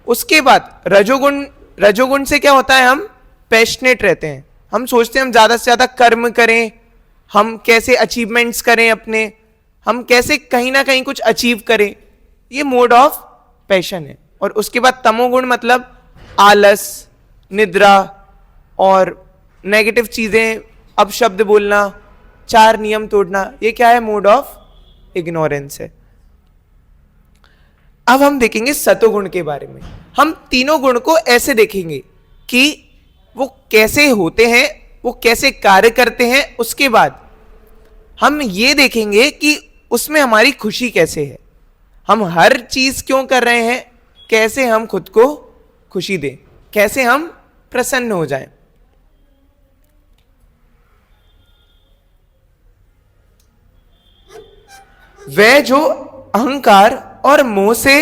उसके बाद रजोगुण, रजोगुण से क्या होता है, हम पैशनेट रहते हैं, हम सोचते हैं हम ज्यादा से ज्यादा कर्म करें, हम कैसे अचीवमेंट्स करें अपने, हम कैसे कहीं ना कहीं कुछ अचीव करें, ये मोड ऑफ पैशन है। और उसके बाद तमोगुण मतलब आलस, निद्रा और नेगेटिव चीजें, अपशब्द बोलना, चार नियम तोड़ना, ये क्या है, मोड ऑफ इग्नोरेंस है। अब हम देखेंगे सतोगुण के बारे में। हम तीनों गुण को ऐसे देखेंगे कि वो कैसे होते हैं, वो कैसे कार्य करते हैं। उसके बाद हम ये देखेंगे कि उसमें हमारी खुशी कैसे है, हम हर चीज क्यों कर रहे हैं, कैसे हम खुद को खुशी दें, कैसे हम प्रसन्न हो जाएं। वह जो अहंकार और मोह से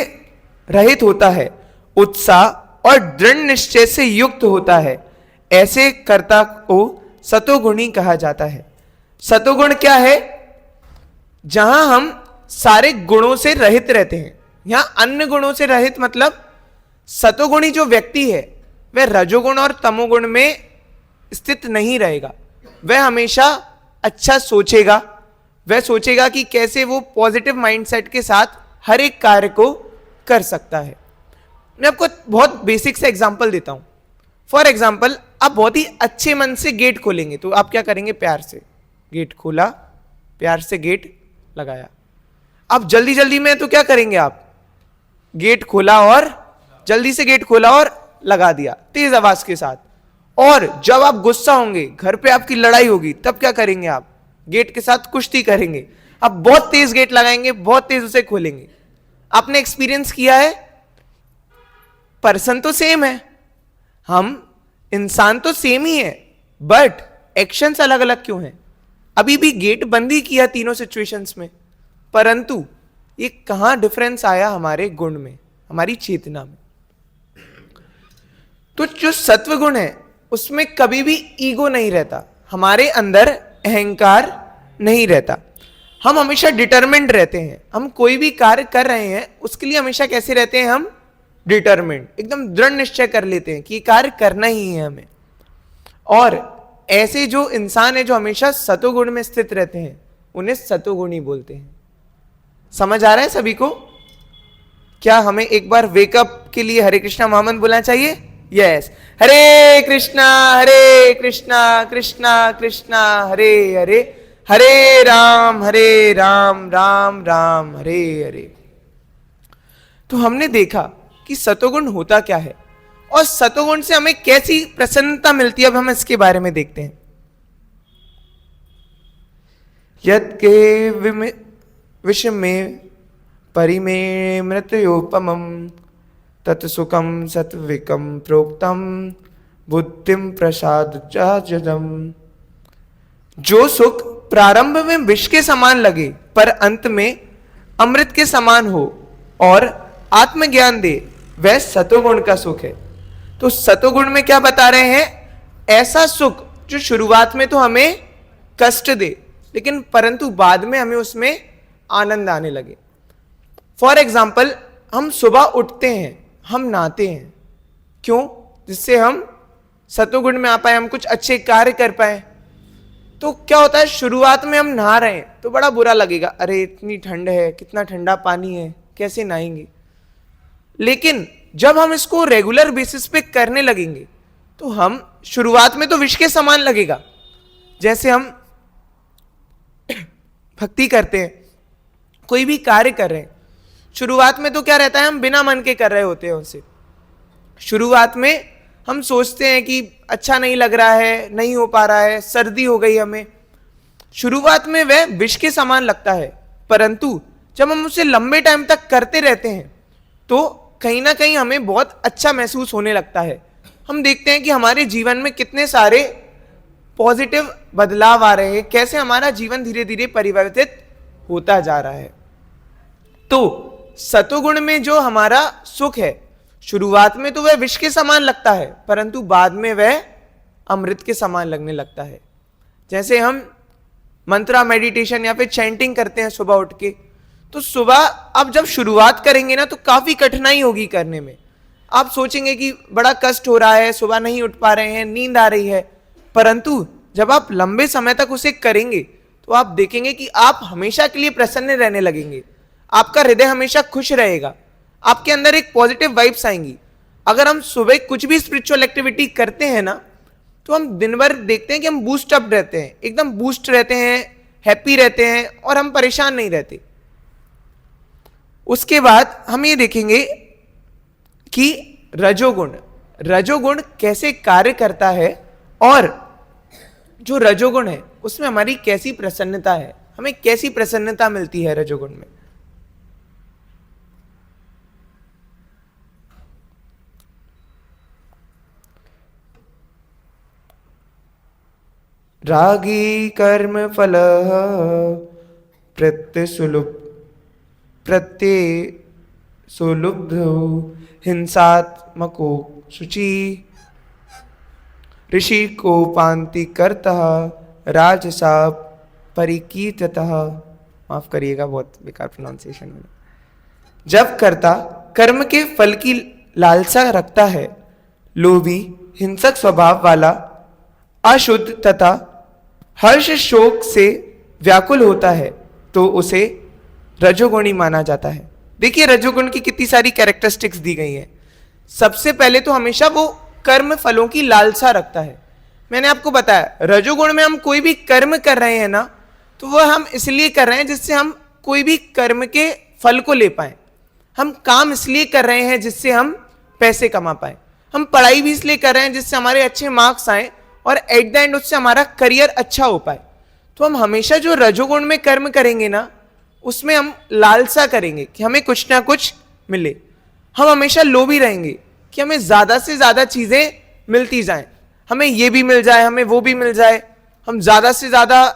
रहित होता है, उत्साह और दृढ़ निश्चय से युक्त होता है, ऐसे कर्ता को सतोगुणी कहा जाता है। सतोगुण क्या है, जहां हम सारे गुणों से रहित रहते हैं। यहां अन्य गुणों से रहित मतलब सतोगुणी जो व्यक्ति है वह रजोगुण और तमोगुण में स्थित नहीं रहेगा। वह हमेशा अच्छा सोचेगा, वह सोचेगा कि कैसे वो पॉजिटिव माइंडसेट के साथ हर एक कार्य को कर सकता है। मैं आपको बहुत बेसिक से एग्जांपल देता हूं। फॉर एग्जांपल, आप बहुत ही अच्छे मन से गेट खोलेंगे तो आप क्या करेंगे, प्यार से गेट खोला, प्यार से गेट लगाया। अब जल्दी जल्दी में तो क्या करेंगे, आप गेट खोला और जल्दी से गेट खोला और लगा दिया तेज आवाज के साथ। और जब आप गुस्सा होंगे, घर पे आपकी लड़ाई होगी, तब क्या करेंगे, आप गेट के साथ कुश्ती करेंगे। आप बहुत तेज गेट लगाएंगे, बहुत तेज उसे खोलेंगे। आपने एक्सपीरियंस किया है, पर्सन तो सेम है, हम इंसान तो सेम ही है, बट एक्शंस अलग अलग क्यों हैं। अभी भी गेट बंद ही किया तीनों सिचुएशंस में, परंतु ये कहां डिफरेंस आया, हमारे गुण में, हमारी चेतना में। तो जो सत्व गुण है उसमें कभी भी ईगो नहीं रहता, हमारे अंदर अहंकार नहीं रहता, हम हमेशा डिटरमिन्ड रहते हैं। हम कोई भी कार्य कर रहे हैं उसके लिए हमेशा कैसे रहते हैं, हम डिटरमिन्ड, एकदम दृढ़ निश्चय कर लेते हैं कि कार्य करना ही है हमें। और ऐसे जो इंसान है जो हमेशा सतोगुण में स्थित रहते हैं उन्हें सतोगुणी बोलते हैं। समझ आ रहा है सभी को? क्या हमें एक बार वेकअप के लिए हरे कृष्णा महामंत्र बोलना चाहिए? यस, हरे कृष्णा कृष्णा कृष्णा हरे हरे, हरे राम राम राम हरे हरे। तो हमने देखा कि सतोगुण होता क्या है और सतोगुण से हमें कैसी प्रसन्नता मिलती है। अब हम इसके बारे में देखते हैं। यत्के विषमे परिमे मृत्योपमं तत्सुखम सत्विकम प्रोक्तम बुद्धिम प्रसादम। जो सुख प्रारंभ में विष के समान लगे पर अंत में अमृत के समान हो और आत्मज्ञान दे, वह सतोगुण का सुख है। तो सतोगुण में क्या बता रहे हैं, ऐसा सुख जो शुरुआत में तो हमें कष्ट दे लेकिन परंतु बाद में हमें उसमें आनंद आने लगे। फॉर एग्जाम्पल, हम सुबह उठते हैं, हम नहाते हैं, क्यों? जिससे हम सतोगुण में आ पाए, हम कुछ अच्छे कार्य कर पाए। तो क्या होता है, शुरुआत में हम नहा रहे हैं तो बड़ा बुरा लगेगा, अरे इतनी ठंड है, कितना ठंडा पानी है, कैसे नहाएंगे। लेकिन जब हम इसको रेगुलर बेसिस पे करने लगेंगे तो हम, शुरुआत में तो विष के समान लगेगा। जैसे हम भक्ति करते हैं, कोई भी कार्य कर रहे हैं, शुरुआत में तो क्या रहता है, हम बिना मन के कर रहे होते हैं उसे। शुरुआत में हम सोचते हैं कि अच्छा नहीं लग रहा है, नहीं हो पा रहा है, सर्दी हो गई हमें। शुरुआत में वह विष के समान लगता है, परंतु जब हम उसे लंबे टाइम तक करते रहते हैं तो कहीं ना कहीं हमें बहुत अच्छा महसूस होने लगता है। हम देखते हैं कि हमारे जीवन में कितने सारे पॉजिटिव बदलाव आ रहे हैं, कैसे हमारा जीवन धीरे धीरे परिवर्तित होता जा रहा है। तो सतोगुण में जो हमारा सुख है, शुरुआत में तो वह विष के समान लगता है, परंतु बाद में वह अमृत के समान लगने लगता है। जैसे हम मंत्रा मेडिटेशन या फिर चैंटिंग करते हैं सुबह उठ के, तो सुबह अब जब शुरुआत करेंगे ना तो काफी कठिनाई होगी करने में। आप सोचेंगे कि बड़ा कष्ट हो रहा है, सुबह नहीं उठ पा रहे हैं, नींद आ रही है, परंतु जब आप लंबे समय तक उसे करेंगे तो आप देखेंगे कि आप हमेशा के लिए प्रसन्न रहने लगेंगे, आपका हृदय हमेशा खुश रहेगा, आपके अंदर एक पॉजिटिव वाइब्स आएंगी। अगर हम सुबह कुछ भी स्पिरिचुअल एक्टिविटी करते हैं ना, तो हम दिन भर देखते हैं कि हम बूस्ट अप रहते हैं, एकदम बूस्ट रहते हैं, हैप्पी रहते हैं और हम परेशान नहीं रहते। उसके बाद हम ये देखेंगे कि रजोगुण कैसे कार्य करता है और जो रजोगुण है उसमें हमारी कैसी प्रसन्नता है, हमें कैसी प्रसन्नता मिलती है रजोगुण में। रागी कर्म फल प्रत्यय सुलुब्ध हिंसात्मको शुचि ऋषि को पांति करता राजसा परिकीर्ततः, माफ करिएगा बहुत बेकार प्रोनाउंसिएशन में। जब कर्ता कर्म के फल की लालसा रखता है, लोभी हिंसक स्वभाव वाला, अशुद्ध तथा हर्ष शोक से व्याकुल होता है, तो उसे रजोगुणी माना जाता है। देखिए रजोगुण की कितनी सारी कैरेक्टरिस्टिक्स दी गई हैं। सबसे पहले तो हमेशा वो कर्म फलों की लालसा रखता है। मैंने आपको बताया रजोगुण में हम कोई भी कर्म कर रहे हैं ना, तो वह हम इसलिए कर रहे हैं जिससे हम कोई भी कर्म के फल को ले पाए। हम काम इसलिए कर रहे हैं जिससे हम पैसे कमा पाए, हम पढ़ाई भी इसलिए कर रहे हैं जिससे हमारे अच्छे मार्क्स आए और एट द एंड उससे हमारा करियर अच्छा हो पाए। तो हम हमेशा जो रजोगुण में कर्म करेंगे ना, उसमें हम लालसा करेंगे कि हमें कुछ ना कुछ मिले। हम हमेशा लोभी रहेंगे कि हमें ज्यादा से ज्यादा चीजें मिलती जाएं, हमें ये भी मिल जाए, हमें वो भी मिल जाए, हम ज्यादा से ज्यादा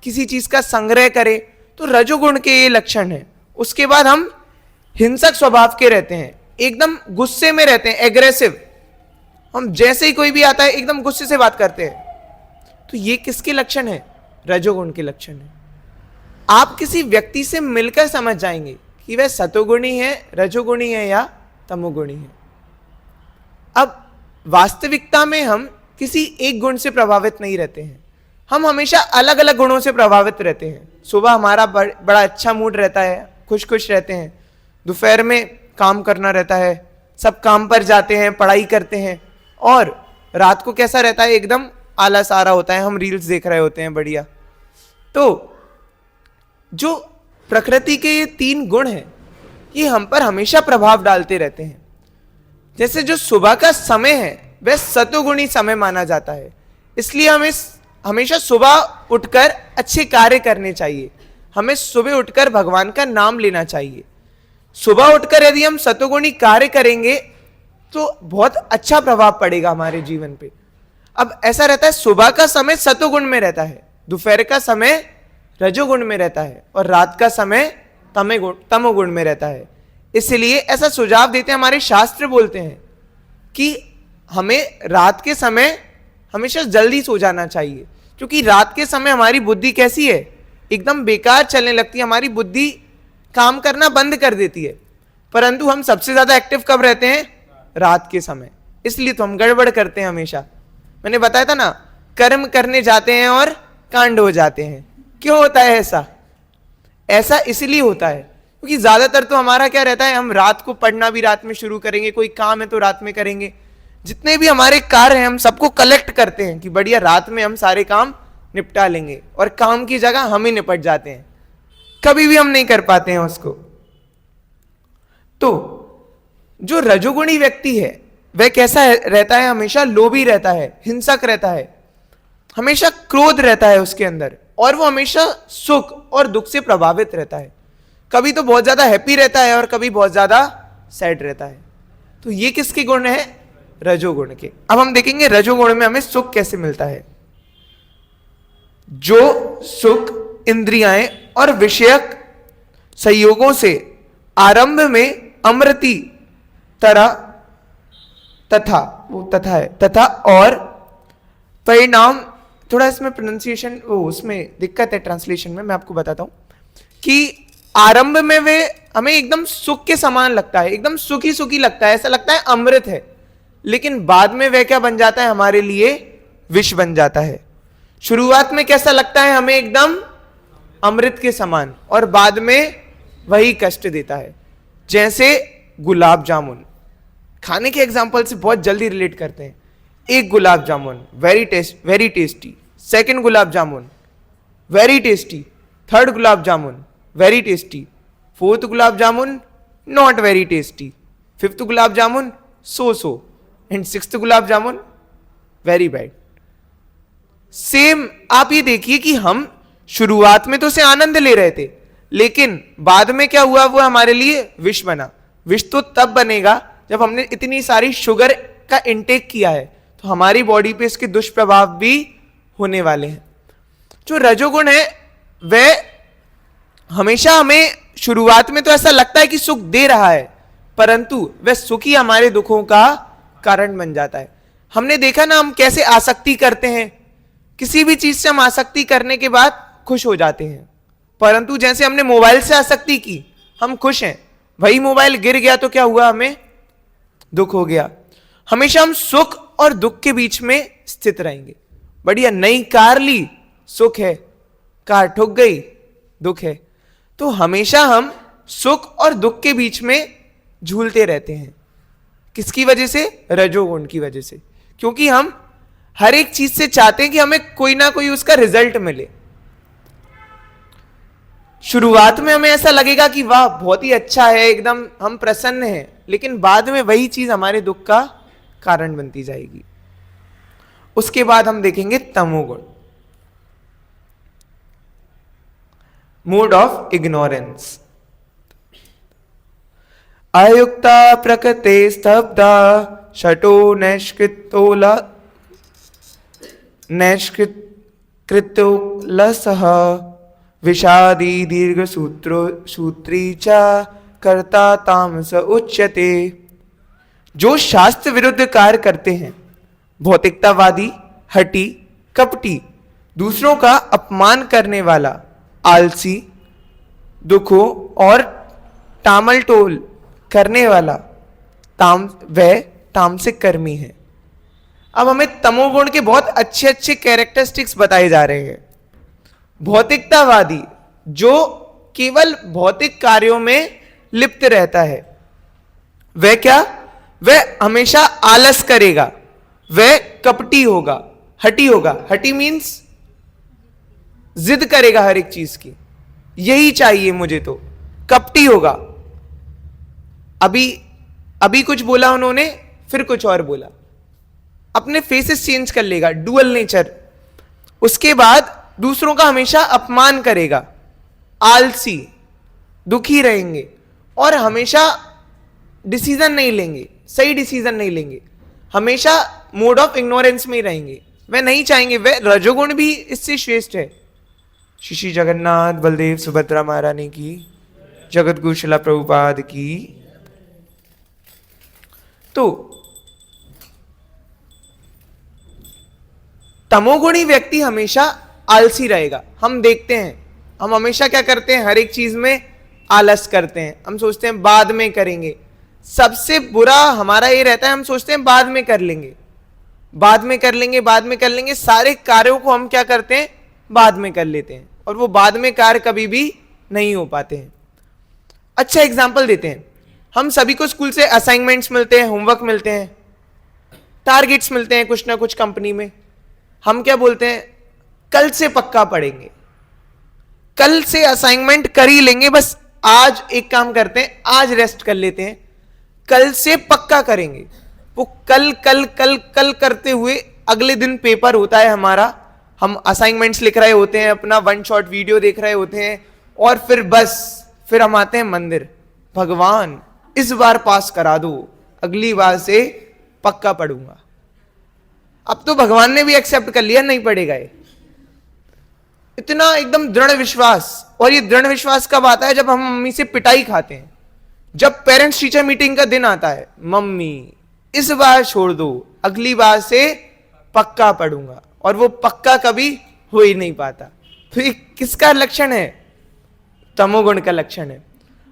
किसी चीज का संग्रह करें। तो रजोगुण के ये लक्षण है। उसके बाद हम हिंसक स्वभाव के रहते हैं, एकदम गुस्से में रहते हैं, एग्रेसिव। हम जैसे ही कोई भी आता है एकदम गुस्से से बात करते हैं। तो ये किसके लक्षण है? रजोगुण के लक्षण है। आप किसी व्यक्ति से मिलकर समझ जाएंगे कि वह सतोगुणी है, रजोगुणी है या तमोगुणी है। अब वास्तविकता में हम किसी एक गुण से प्रभावित नहीं रहते हैं, हम हमेशा अलग अलग गुणों से प्रभावित रहते हैं। सुबह हमारा बड़ा अच्छा मूड रहता है, खुश खुश रहते हैं। दोपहर में काम करना रहता है, सब काम पर जाते हैं, पढ़ाई करते हैं। और रात को कैसा रहता है? एकदम आलस आ रहा होता है, हम रील्स देख रहे होते हैं, बढ़िया। तो जो प्रकृति के ये तीन गुण हैं, ये हम पर हमेशा प्रभाव डालते रहते हैं। जैसे जो सुबह का समय है वह सतोगुणी समय माना जाता है, इसलिए हमें हमेशा सुबह उठकर अच्छे कार्य करने चाहिए। हमें सुबह उठकर भगवान का नाम लेना चाहिए। सुबह उठकर यदि हम सतोगुणी कार्य करेंगे तो बहुत अच्छा प्रभाव पड़ेगा हमारे जीवन पे। अब ऐसा रहता है, सुबह का समय सतोगुण में रहता है, दोपहर का समय रजोगुण में रहता है और रात का समय तमोगुण में रहता है। इसलिए ऐसा सुझाव देते हैं, हमारे शास्त्र बोलते हैं कि हमें रात के समय हमेशा जल्दी सो जाना चाहिए, क्योंकि रात के समय हमारी बुद्धि कैसी है? एकदम बेकार चलने लगती है, हमारी बुद्धि काम करना बंद कर देती है। परंतु हम सबसे ज्यादा एक्टिव कब रहते हैं? रात के समय। इसलिए तो हम गड़बड़ करते हैं हमेशा। मैंने बताया था ना, कर्म करने जाते हैं और कांड हो जाते हैं। क्यों होता है ऐसा? ऐसा इसलिए होता है क्योंकि ज्यादातर तो हमारा क्या रहता है, हम रात को पढ़ना भी रात में शुरू करेंगे, कोई काम है तो रात में करेंगे। जितने भी हमारे कार्य हैं हम सबको कलेक्ट करते हैं कि बढ़िया रात में हम सारे काम निपटा लेंगे, और काम की जगह हम ही निपट जाते हैं, कभी भी हम नहीं कर पाते हैं उसको। तो जो रजोगुणी व्यक्ति है वह कैसा रहता है? हमेशा लोभी रहता है, हिंसक रहता है, हमेशा क्रोध रहता है उसके अंदर, और वो हमेशा सुख और दुख से प्रभावित रहता है। कभी तो बहुत ज्यादा हैप्पी रहता है और कभी बहुत ज्यादा सैड रहता है। तो ये किसके गुण है? रजोगुण के। अब हम देखेंगे रजोगुण में हमें सुख कैसे मिलता है। जो सुख इंद्रियाएं और विषयक संयोगों से आरंभ में अमृति तरह तथा, वो तथा है, तथा और परिणाम, थोड़ा इसमें प्रोनाउंसिएशन वो उसमें दिक्कत है ट्रांसलेशन में, मैं आपको बताता हूं कि आरंभ में वे हमें एकदम सुख के समान लगता है, एकदम सुखी सुखी लगता है, ऐसा लगता है अमृत है, लेकिन बाद में वह क्या बन जाता है, हमारे लिए विष बन जाता है। शुरुआत में कैसा लगता है हमें, एकदम अमृत के समान, और बाद में वही कष्ट देता है। जैसे गुलाब जामुन, खाने के एग्जांपल से बहुत जल्दी रिलेट करते हैं। एक gulab jamun very tasty, second gulab jamun very tasty, third gulab jamun very tasty, fourth gulab jamun not very tasty, fifth gulab jamun so and sixth gulab jamun very bad. Same आप ये देखिए कि हम शुरुआत में तो उसे आनंद ले रहे थे, लेकिन बाद में क्या हुआ, वो हमारे लिए विष बना। विष तो तब बनेगा जब हमने इतनी सारी शुगर का इंटेक किया है, तो हमारी बॉडी पे इसके दुष्प्रभाव भी होने वाले हैं। जो रजोगुण है वह हमेशा हमें शुरुआत में तो ऐसा लगता है कि सुख दे रहा है, परंतु वह सुख ही हमारे दुखों का कारण बन जाता है। हमने देखा ना, हम कैसे आसक्ति करते हैं, किसी भी चीज से हम आसक्ति करने के बाद खुश हो जाते हैं, परंतु जैसे हमने मोबाइल से आसक्ति की, हम खुश हैं, वही मोबाइल गिर गया तो क्या हुआ, हमें दुख हो गया। हमेशा हम सुख और दुख के बीच में स्थित रहेंगे। बढ़िया नई कार ली, सुख है, कार ठुक गई, दुख है। तो हमेशा हम सुख और दुख के बीच में झूलते रहते हैं। किसकी वजह से, रजोगुण की वजह से, क्योंकि हम हर एक चीज से चाहते हैं कि हमें कोई ना कोई उसका रिजल्ट मिले। शुरुआत में हमें ऐसा लगेगा कि वाह बहुत ही अच्छा है, एकदम हम प्रसन्न हैं, लेकिन बाद में वही चीज हमारे दुख का कारण बनती जाएगी। उसके बाद हम देखेंगे तमोगुण, मोड ऑफ इग्नोरेंस। अयुक्ता प्रकृते स्तब्धा शटो नैष्कृतोला नैष्कृत्योलसः विषादी दीर्घ सूत्री च कर्ता तामस उच्यते। जो शास्त्र विरुद्ध कार्य करते हैं, भौतिकतावादी, हठी, कपटी, दूसरों का अपमान करने वाला, आलसी, दुखों और टामलटोल करने वाला, वह तामसिक कर्मी है। अब हमें तमोगुण के बहुत अच्छे अच्छे कैरेक्टरिस्टिक्स बताए जा रहे हैं। भौतिकतावादी, जो केवल भौतिक कार्यों में लिप्त रहता है, वह क्या, वह हमेशा आलस करेगा, वह कपटी होगा, हठी होगा। हठी मीन्स जिद करेगा हर एक चीज की, यही चाहिए मुझे, तो कपटी होगा। अभी कुछ बोला उन्होंने, फिर कुछ और बोला, अपने फेसेस चेंज कर लेगा, डुअल नेचर। उसके बाद दूसरों का हमेशा अपमान करेगा, आलसी, दुखी रहेंगे, और हमेशा डिसीजन नहीं लेंगे, सही डिसीजन नहीं लेंगे, हमेशा मोड ऑफ इग्नोरेंस में ही रहेंगे। वह नहीं चाहेंगे, वह रजोगुण भी इससे श्रेष्ठ है। श्री जगन्नाथ बलदेव सुभद्रा महारानी की, जगत गुरु शिला प्रभुपाद की। तो तमोगुणी व्यक्ति हमेशा आलसी रहेगा। हम देखते हैं, हम हमेशा क्या करते हैं, हर एक चीज में आलस करते हैं। हम सोचते हैं बाद में करेंगे। सबसे बुरा हमारा ये रहता है, हम सोचते हैं बाद में कर लेंगे, बाद में कर लेंगे, बाद में कर लेंगे। सारे कार्यों को हम क्या करते हैं, बाद में कर लेते हैं, और वो बाद में कार्य कभी भी नहीं हो पाते हैं। अच्छा एग्जाम्पल देते हैं, हम सभी को स्कूल से असाइनमेंट्स मिलते हैं, होमवर्क मिलते हैं, टारगेट्स मिलते हैं कुछ ना कुछ कंपनी में। हम क्या बोलते हैं, कल से पक्का पढ़ेंगे, कल से असाइनमेंट कर ही लेंगे, बस आज एक काम करते हैं, आज रेस्ट कर लेते हैं, कल से पक्का करेंगे। वो कल कल कल कल करते हुए अगले दिन पेपर होता है हमारा, हम असाइनमेंट्स लिख रहे होते हैं, अपना 1 शॉट वीडियो देख रहे होते हैं, और फिर हम आते हैं मंदिर, भगवान इस बार पास करा दो, अगली बार से पक्का पढ़ूंगा। अब तो भगवान ने भी एक्सेप्ट कर लिया, नहीं पढ़ेगा ये। इतना एकदम दृढ़ विश्वास। और ये दृढ़ विश्वास कब आता है, जब हम मम्मी से पिटाई खाते हैं, जब पेरेंट्स टीचर मीटिंग का दिन आता है, मम्मी इस बार छोड़ दो, अगली बार से पक्का पढ़ूंगा, और वो पक्का कभी हो ही नहीं पाता। तो ये किसका लक्षण है? तमोगुण का लक्षण है।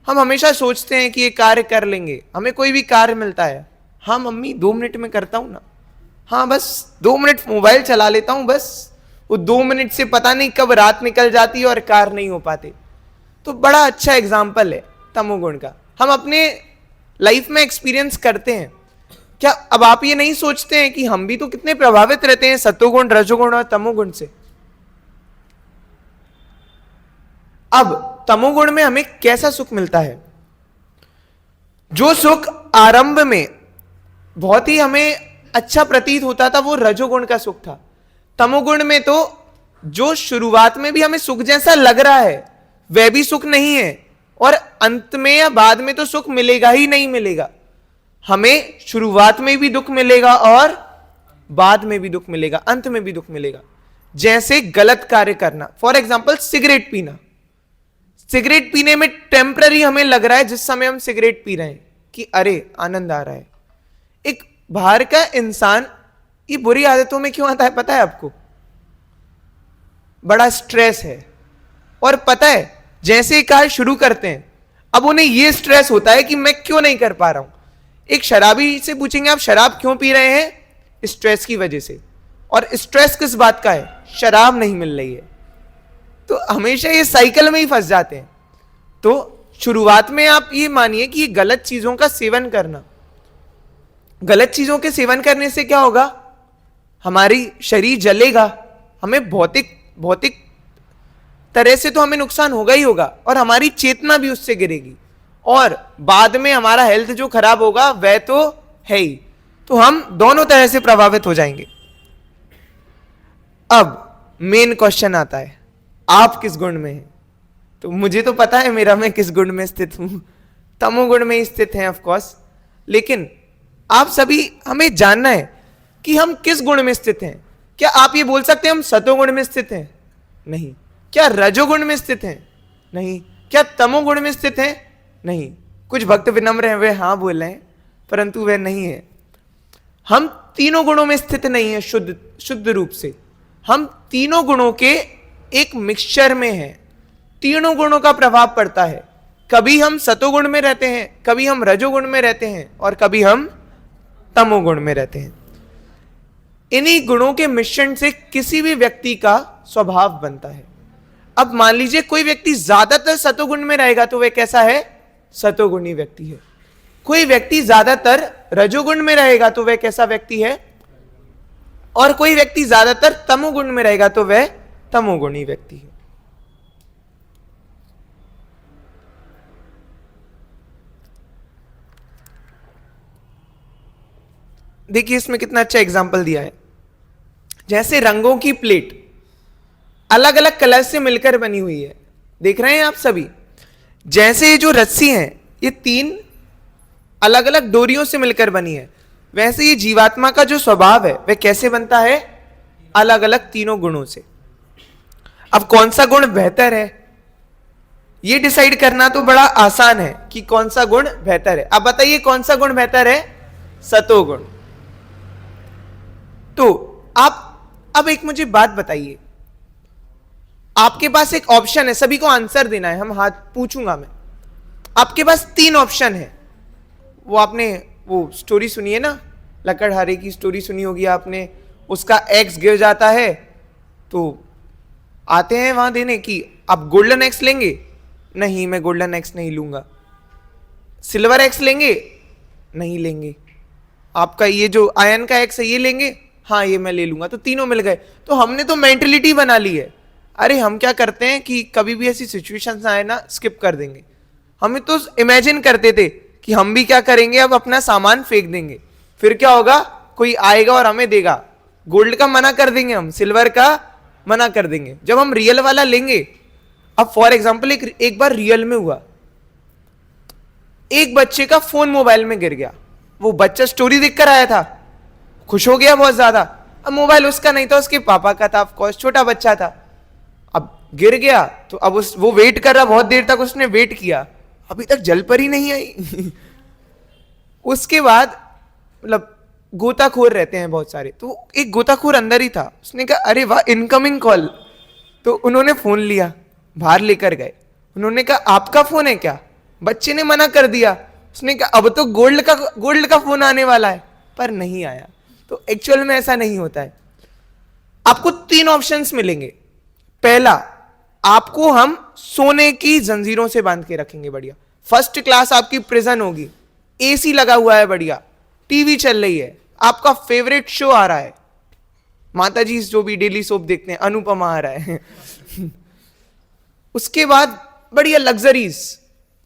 हम हमेशा सोचते हैं कि ये कार्य कर लेंगे, हमें कोई भी कार्य मिलता है, हाँ मम्मी 2 मिनट में करता हूं ना, हाँ बस 2 मिनट मोबाइल चला लेता हूं, बस वो 2 मिनट से पता नहीं कब रात निकल जाती है और कार्य नहीं हो पाते। तो बड़ा अच्छा एग्जाम्पल है तमोगुण का, हम अपने लाइफ में एक्सपीरियंस करते हैं। क्या अब आप ये नहीं सोचते हैं कि हम भी तो कितने प्रभावित रहते हैं सत्वगुण, रजोगुण और तमोगुण से? अब तमोगुण में हमें कैसा सुख मिलता है? जो सुख आरंभ में बहुत ही हमें अच्छा प्रतीत होता था, वो रजोगुण का सुख था। तमोगुण में तो जो शुरुआत में भी हमें सुख जैसा लग रहा है, वह भी सुख नहीं है, और अंत में या बाद में तो सुख मिलेगा ही नहीं मिलेगा। हमें शुरुआत में भी दुख मिलेगा और बाद में भी दुख मिलेगा, अंत में भी दुख मिलेगा। जैसे गलत कार्य करना, फॉर एग्जाम्पल सिगरेट पीना। सिगरेट पीने में टेम्पररी हमें लग रहा है जिस समय हम सिगरेट पी रहे हैं कि अरे आनंद आ रहा है। एक बाहर का इंसान ये बुरी आदतों में क्यों आता है पता है आपको? बड़ा स्ट्रेस है, और पता है जैसे ही कार्य शुरू करते हैं, अब उन्हें यह स्ट्रेस होता है कि मैं क्यों नहीं कर पा रहा हूं। एक शराबी से पूछेंगे आप शराब क्यों पी रहे हैं? स्ट्रेस की वजह से। और स्ट्रेस किस बात का है? शराब नहीं मिल रही है। तो हमेशा ये साइकिल में ही फंस जाते हैं। तो शुरुआत में आप ये मानिए कि ये गलत चीजों का सेवन करना, गलत चीजों के सेवन करने से क्या होगा? हमारी शरीर जलेगा, हमें भौतिक तरह से तो हमें नुकसान होगा ही होगा, और हमारी चेतना भी उससे गिरेगी, और बाद में हमारा हेल्थ जो खराब होगा वह तो है ही। तो हम दोनों तरह से प्रभावित हो जाएंगे। अब मेन क्वेश्चन आता है, आप किस गुण में हैं? तो मुझे तो पता है मेरा, मैं किस गुण में स्थित हूं, तमोगुण में स्थित हैं ऑफ कोर्स। लेकिन आप सभी हमें जानना है कि हम किस गुण में स्थित हैं। क्या आप ये बोल सकते हैं हम सतोगुण में स्थित हैं? नहीं। क्या रजोगुण में स्थित हैं? नहीं। क्या तमोगुण में स्थित हैं? नहीं। कुछ भक्त विनम्र हैं, वे हाँ बोल रहे हैं, परंतु वे नहीं है। हम तीनों गुणों में स्थित नहीं है शुद्ध रूप से। हम तीनों गुणों के एक मिक्सचर में हैं। तीनों गुणों का प्रभाव पड़ता है। कभी हम सतोगुण में रहते हैं, कभी हम रजोगुण में रहते हैं, और कभी हम तमोगुण में रहते हैं। इन्हीं गुणों के मिश्रण से किसी भी व्यक्ति का स्वभाव बनता है। अब मान लीजिए कोई व्यक्ति ज्यादातर सतोगुण में रहेगा तो वह कैसा है? सतोगुणी व्यक्ति है। कोई व्यक्ति ज्यादातर रजोगुण में रहेगा तो वह कैसा व्यक्ति है? और कोई व्यक्ति ज्यादातर तमोगुण में रहेगा तो वह तमोगुणी व्यक्ति है। देखिए इसमें कितना अच्छा एग्जाम्पल दिया है। जैसे रंगों की प्लेट अलग अलग कलर से मिलकर बनी हुई है, देख रहे हैं आप सभी। जैसे ये जो रस्सी है ये 3 अलग अलग डोरियों से मिलकर बनी है, वैसे ये जीवात्मा का जो स्वभाव है वह कैसे बनता है? अलग अलग तीनों गुणों से। अब कौन सा गुण बेहतर है ये डिसाइड करना तो बड़ा आसान है कि कौन सा गुण बेहतर है। अब बताइए कौन सा गुण बेहतर है? सतोगुण। तो आप अब एक मुझे बात बताइए, आपके पास एक ऑप्शन है, सभी को आंसर देना है, हम हाथ पूछूंगा मैं। आपके पास 3 ऑप्शन है। वो आपने वो स्टोरी सुनी है ना, लकड़हारे की स्टोरी सुनी होगी आपने। उसका एक्स गिर जाता है तो आते हैं वहां देने की आप गोल्डन एक्स लेंगे? नहीं, मैं गोल्डन एक्स नहीं लूंगा। सिल्वर एक्स लेंगे? नहीं लेंगे। आपका ये जो आयन का एक्स है ये लेंगे? हाँ ये मैं ले लूंगा। तो तीनों मिल गए। तो हमने तो मेंटेलिटी बना ली है। अरे हम क्या करते हैं कि कभी भी ऐसी सिचुएशंस आए ना, स्किप कर देंगे। हमें तो इमेजिन करते थे कि हम भी क्या करेंगे, अब अपना सामान फेंक देंगे, फिर क्या होगा, कोई आएगा और हमें देगा। गोल्ड का मना कर देंगे हम, सिल्वर का मना कर देंगे। जब हम रियल वाला लेंगे, अब फॉर एग्जाम्पल एक बार रियल में हुआ, एक बच्चे का फोन मोबाइल में गिर गया। वो बच्चा स्टोरी देखकर आया था, खुश हो गया बहुत ज्यादा। अब मोबाइल उसका नहीं था, उसके पापा का था, ऑफ कोर्स छोटा बच्चा था। अब गिर गया तो अब वो वेट कर रहा, बहुत देर तक उसने वेट किया। अभी तक जल पर ही नहीं आई। उसके बाद मतलब गोताखोर रहते हैं बहुत सारे, तो एक गोताखोर अंदर ही था, उसने कहा अरे वाह इनकमिंग कॉल। तो उन्होंने फोन लिया, बाहर लेकर गए, उन्होंने कहा आपका फोन है क्या? बच्चे ने मना कर दिया, उसने कहा अब तो गोल्ड का फोन आने वाला है, पर नहीं आया। तो एक्चुअल में ऐसा नहीं होता है। आपको 3 ऑप्शंस मिलेंगे। पहला, आपको हम सोने की जंजीरों से बांध के रखेंगे बढ़िया, फर्स्ट क्लास आपकी प्रिजन होगी, एसी लगा हुआ है बढ़िया, टीवी चल रही है, आपका फेवरेट शो आ रहा है, माता जी जो भी डेली सोप देखते हैं अनुपमा आ रहा है। उसके बाद बढ़िया लग्जरीज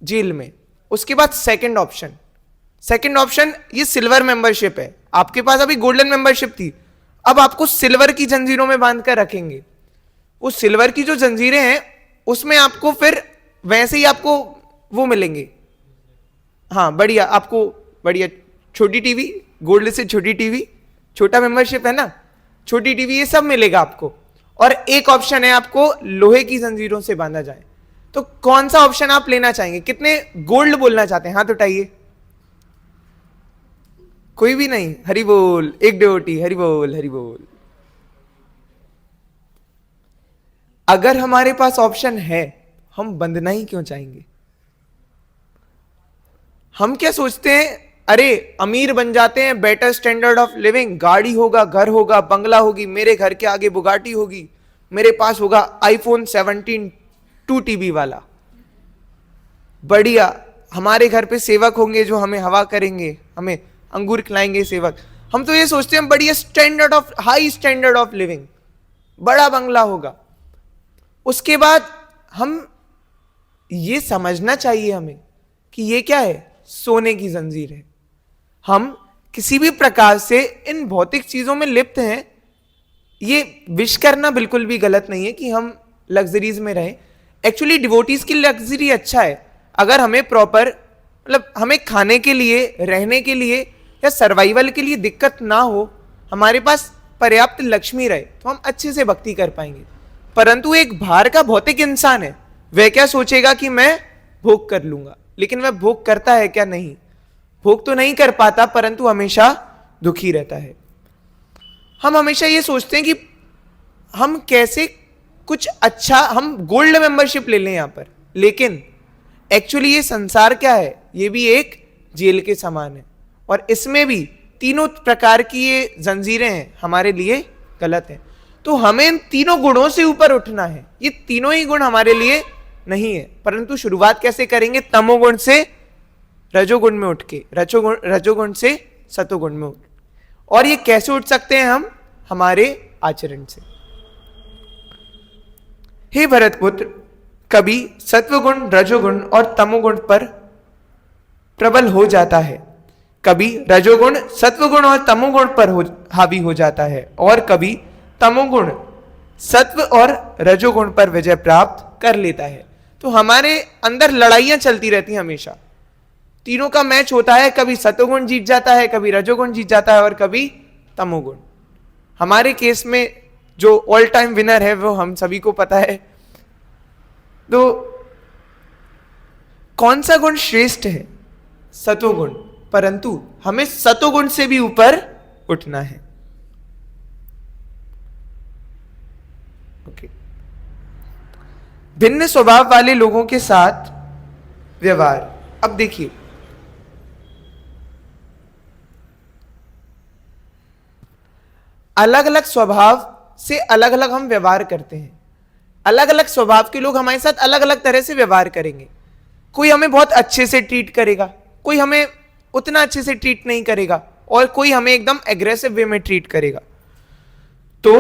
जेल में। उसके बाद सेकंड ऑप्शन ये सिल्वर मेंबरशिप है, आपके पास अभी गोल्डन मेंबरशिप थी, अब आपको सिल्वर की जंजीरों में बांध कर रखेंगे। वो सिल्वर की जो जंजीरें हैं उसमें आपको फिर वैसे ही आपको वो मिलेंगे, हाँ बढ़िया, आपको बढ़िया छोटी टीवी, गोल्ड से छोटी टीवी, छोटा मेंबरशिप है ना, छोटी टीवी, ये सब मिलेगा आपको। और एक ऑप्शन है आपको लोहे की जंजीरों से बांधा जाए। तो कौन सा ऑप्शन आप लेना चाहेंगे? कितने गोल्ड बोलना चाहते हैं? हाथ उठाइए। कोई भी नहीं? हरि बोल, एक डिवोटी, हरि बोल हरि बोल। अगर हमारे पास ऑप्शन है, हम बंधना ही क्यों चाहेंगे? हम क्या सोचते हैं, अरे अमीर बन जाते हैं, बेटर स्टैंडर्ड ऑफ लिविंग, गाड़ी होगा, घर होगा, बंगला होगी, मेरे घर के आगे बुगाटी होगी, मेरे पास होगा आईफोन 17 2 TB वाला, बढ़िया, हमारे घर पे सेवक होंगे जो हमें हवा करेंगे, हमें अंगूर खिलाएंगे सेवक। हम तो ये सोचते हैं बढ़िया standard of, high standard of living, बड़ा बंगला होगा। उसके बाद हम ये समझना चाहिए हमें कि ये क्या है, सोने की जंजीर है। हम किसी भी प्रकार से इन भौतिक चीजों में लिप्त हैं। ये विश करना बिल्कुल भी गलत नहीं है कि हम लग्जरीज में रहें। एक्चुअली डिवोटीज की लग्जरी अच्छा है, अगर हमें प्रॉपर मतलब हमें खाने के लिए, रहने के लिए या सर्वाइवल के लिए दिक्कत ना हो, हमारे पास पर्याप्त लक्ष्मी रहे, तो हम अच्छे से भक्ति कर पाएंगे। परंतु एक बाहर का भौतिक इंसान है, वह क्या सोचेगा कि मैं भोग कर लूंगा, लेकिन वह भोग करता है क्या? नहीं, भोग तो नहीं कर पाता, परंतु हमेशा दुखी रहता है। हम हमेशा ये सोचते हैं कि हम कैसे कुछ अच्छा, हम गोल्ड मेंबरशिप ले लें यहां पर, लेकिन एक्चुअली ये संसार क्या है, ये भी एक जेल के समान है, और इसमें भी तीनों प्रकार की ये जंजीरें हैं, हमारे लिए गलत है। तो हमें इन तीनों गुणों से ऊपर उठना है। ये तीनों ही गुण हमारे लिए नहीं है, परंतु शुरुआत कैसे करेंगे? तमोगुण से रजोगुण में उठ के, रजोगुण से सतोगुण में उठ। और ये कैसे उठ सकते हैं हम? हमारे आचरण से। हे भरतपुत्र, कभी सत्वगुण, रजोगुण और तमोगुण पर प्रबल हो जाता है, कभी रजोगुण सत्वगुण और तमोगुण पर हावी हो जाता है, और कभी तमोगुण सत्व और रजोगुण पर विजय प्राप्त कर लेता है। तो हमारे अंदर लड़ाइयां चलती रहती हैं हमेशा, तीनों का मैच होता है, कभी सत्वगुण जीत जाता है, कभी रजोगुण जीत जाता है, और कभी तमोगुण। हमारे केस में जो ऑल टाइम विनर है वो हम सभी को पता है। तो कौन सा गुण श्रेष्ठ है? सतोगुण, परंतु हमें सतोगुण से भी ऊपर उठना है। ओके। भिन्न स्वभाव वाले लोगों के साथ व्यवहार। अब देखिए, अलग अलग स्वभाव से अलग अलग हम व्यवहार करते हैं। अलग अलग स्वभाव के लोग हमारे साथ अलग अलग तरह से व्यवहार करेंगे। कोई हमें बहुत अच्छे से ट्रीट करेगा, कोई हमें उतना अच्छे से ट्रीट नहीं करेगा, और कोई हमें एकदम एग्रेसिव वे में ट्रीट करेगा। तो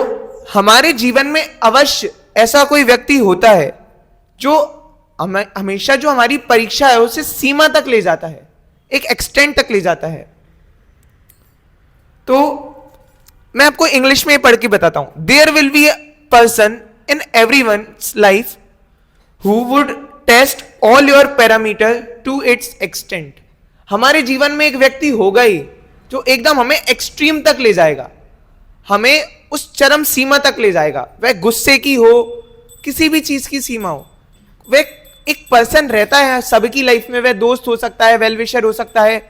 हमारे जीवन में अवश्य ऐसा कोई व्यक्ति होता है जो हमेशा जो हमारी परीक्षा है उसे सीमा तक ले जाता है, एक एक्सटेंट तक ले जाता है। तो मैं आपको इंग्लिश में पढ़ के बताता हूं। There will be a person in everyone's life who would test all your parameter to its extent. हमारे जीवन में एक व्यक्ति होगा ही जो एकदम हमें एक्सट्रीम तक ले जाएगा, हमें उस चरम सीमा तक ले जाएगा। वह गुस्से की हो, किसी भी चीज की सीमा हो, वह एक पर्सन रहता है सबकी लाइफ में, वह दोस्त हो सकता है, वेल विशर हो सकता है,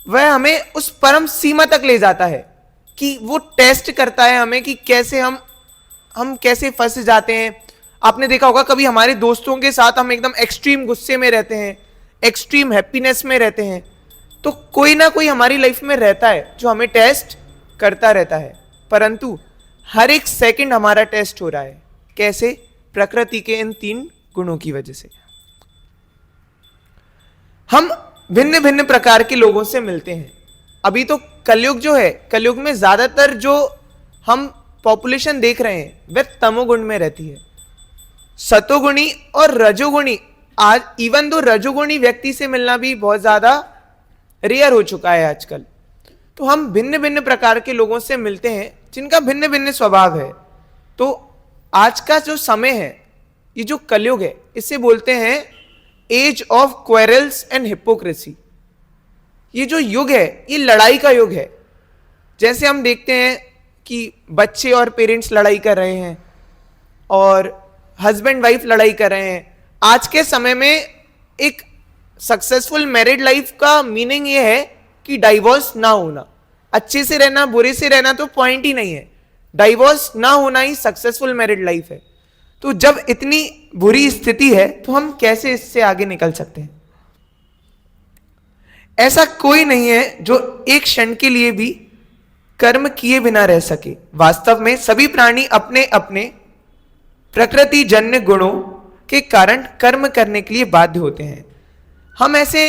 वह हमें उस परम सीमा तक ले जाता है कि वो टेस्ट करता है हमें कि कैसे हम कैसे फंस जाते हैं। आपने देखा होगा कभी हमारे दोस्तों के साथ हम एकदम एक्सट्रीम गुस्से में रहते हैं, एक्सट्रीम हैप्पीनेस में रहते हैं, तो कोई ना कोई हमारी लाइफ में रहता है जो हमें टेस्ट करता रहता है। परंतु हर एक सेकंड हमारा टेस्ट हो रहा है। कैसे? प्रकृति के इन 3 गुणों की वजह से। हम भिन्न भिन्न प्रकार के लोगों से मिलते हैं। अभी तो कलयुग जो है, कलयुग में ज्यादातर जो हम पॉपुलेशन देख रहे हैं वह तमोगुण में रहती है। सतोगुणी और रजोगुणी, आज इवन दो रजोगुणी व्यक्ति से मिलना भी बहुत ज्यादा रेयर हो चुका है आजकल। तो हम भिन्न भिन्न प्रकार के लोगों से मिलते हैं जिनका भिन्न भिन्न स्वभाव है। तो आज का जो समय है, ये जो कलयुग है, इसे बोलते हैं age of quarrels and hypocrisy. ये जो युग है ये लड़ाई का युग है। जैसे हम देखते हैं कि बच्चे और पेरेंट्स लड़ाई कर रहे हैं और हस्बैंड वाइफ लड़ाई कर रहे हैं। आज के समय में एक सक्सेसफुल मैरिड लाइफ का मीनिंग ये है कि डाइवोर्स ना होना। अच्छे से रहना, बुरे से रहना तो पॉइंट ही नहीं है, डाइवोर्स ना होना ही सक्सेसफुल मैरिड लाइफ है। तो जब इतनी बुरी स्थिति है तो हम कैसे इससे आगे निकल सकते हैं? ऐसा कोई नहीं है जो एक क्षण के लिए भी कर्म किए बिना रह सके। वास्तव में सभी प्राणी अपने अपने प्रकृति जन्य गुणों के कारण कर्म करने के लिए बाध्य होते हैं। हम ऐसे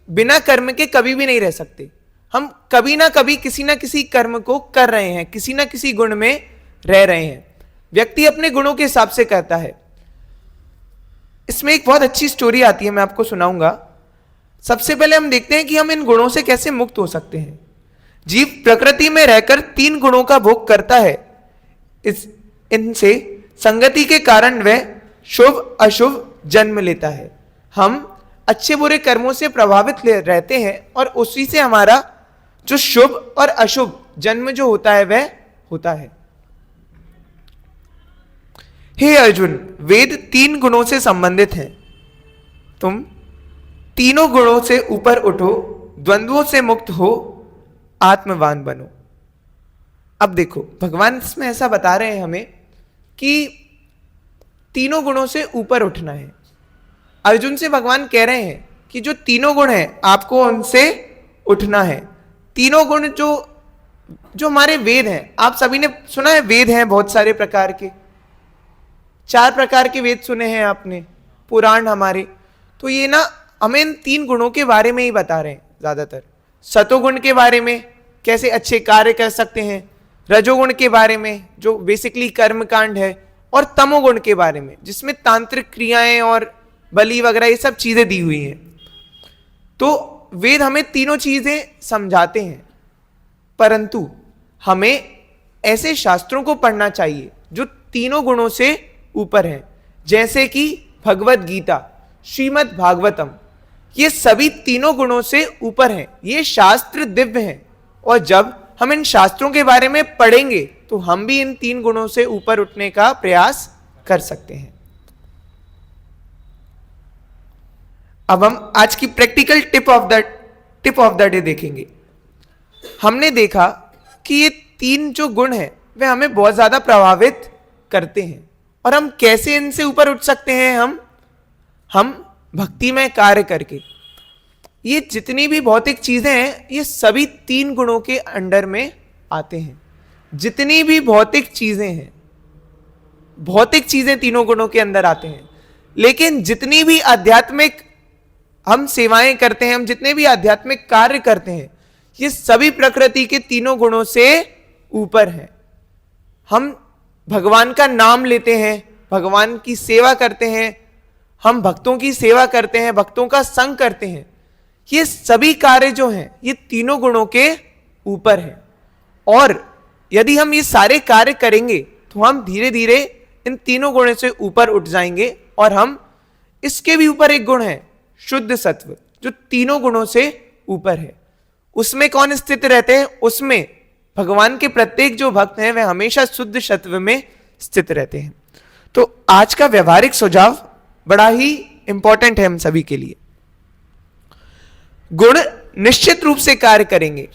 बिना कर्म के कभी भी नहीं रह सकते। हम कभी ना कभी किसी ना किसी कर्म को कर रहे हैं, किसी ना किसी गुण में रह रहे हैं। व्यक्ति अपने गुणों के हिसाब से करता है। इसमें एक बहुत अच्छी स्टोरी आती है, मैं आपको सुनाऊंगा। सबसे पहले हम देखते हैं कि हम इन गुणों से कैसे मुक्त हो सकते हैं। जीव प्रकृति में रहकर 3 गुणों का भोग करता है। इनसे संगति के कारण वह शुभ अशुभ जन्म लेता है। हम अच्छे बुरे कर्मों से प्रभावित रहते हैं और उसी से हमारा जो शुभ और अशुभ जन्म जो होता है वह होता है। हे अर्जुन, वेद 3 गुणों से संबंधित हैं। तुम तीनों गुणों से ऊपर उठो, द्वंद्वों से मुक्त हो, आत्मवान बनो। अब देखो, भगवान इसमें ऐसा बता रहे हैं हमें कि तीनों गुणों से ऊपर उठना है। अर्जुन से भगवान कह रहे हैं कि जो तीनों गुण हैं आपको उनसे उठना है। तीनों गुण जो हमारे वेद हैं, आप सभी ने सुना है वेद हैं बहुत सारे प्रकार के, 4 प्रकार के वेद सुने हैं आपने, पुराण हमारे। तो ये ना हमें इन 3 गुणों के बारे में ही बता रहे हैं ज्यादातर। सतोगुण के बारे में कैसे अच्छे कार्य कर सकते हैं, रजोगुण के बारे में जो बेसिकली कर्म कांड है, और तमोगुण के बारे में जिसमें तांत्रिक क्रियाएं और बलि वगैरह ये सब चीजें दी हुई हैं। तो वेद हमें तीनों चीजें समझाते हैं, परंतु हमें ऐसे शास्त्रों को पढ़ना चाहिए जो तीनों गुणों से ऊपर हैं, जैसे कि भगवत गीता, श्रीमद् भागवतम। ये सभी तीनों गुणों से ऊपर हैं। ये शास्त्र दिव्य हैं और जब हम इन शास्त्रों के बारे में पढ़ेंगे तो हम भी इन 3 गुणों से ऊपर उठने का प्रयास कर सकते हैं। अब हम आज की practical tip of the day देखेंगे। हमने देखा कि ये 3 जो गुण हैं वे हमें बहुत ज्यादा प्रभावित करते हैं और हम कैसे इनसे ऊपर उठ सकते हैं। हम भक्ति में कार्य करके। ये जितनी भी भौतिक चीजें हैं ये सभी 3 गुणों के अंडर में आते हैं। जितनी भी भौतिक चीजें हैं, भौतिक चीजें तीनों गुणों के अंदर आते हैं। लेकिन जितनी भी आध्यात्मिक हम सेवाएं करते हैं, हम जितने भी आध्यात्मिक कार्य करते हैं, ये सभी प्रकृति के तीनों गुणों से ऊपर हैं। हम भगवान का नाम लेते हैं, भगवान की सेवा करते हैं, हम भक्तों की सेवा करते हैं, भक्तों का संग करते हैं। ये सभी कार्य जो हैं ये तीनों गुणों के ऊपर हैं। और यदि हम ये सारे कार्य करेंगे तो हम धीरे धीरे इन तीनों गुणों से ऊपर उठ जाएंगे। और हम इसके भी ऊपर एक गुण है शुद्ध सत्व, जो तीनों गुणों से ऊपर है। उसमें कौन स्थित रहते हैं? उसमें भगवान के प्रत्येक जो भक्त हैं वे हमेशा शुद्ध सत्व में स्थित रहते हैं। तो आज का व्यवहारिक सुझाव बड़ा ही इंपॉर्टेंट है हम सभी के लिए। गुण निश्चित रूप से कार्य करेंगे।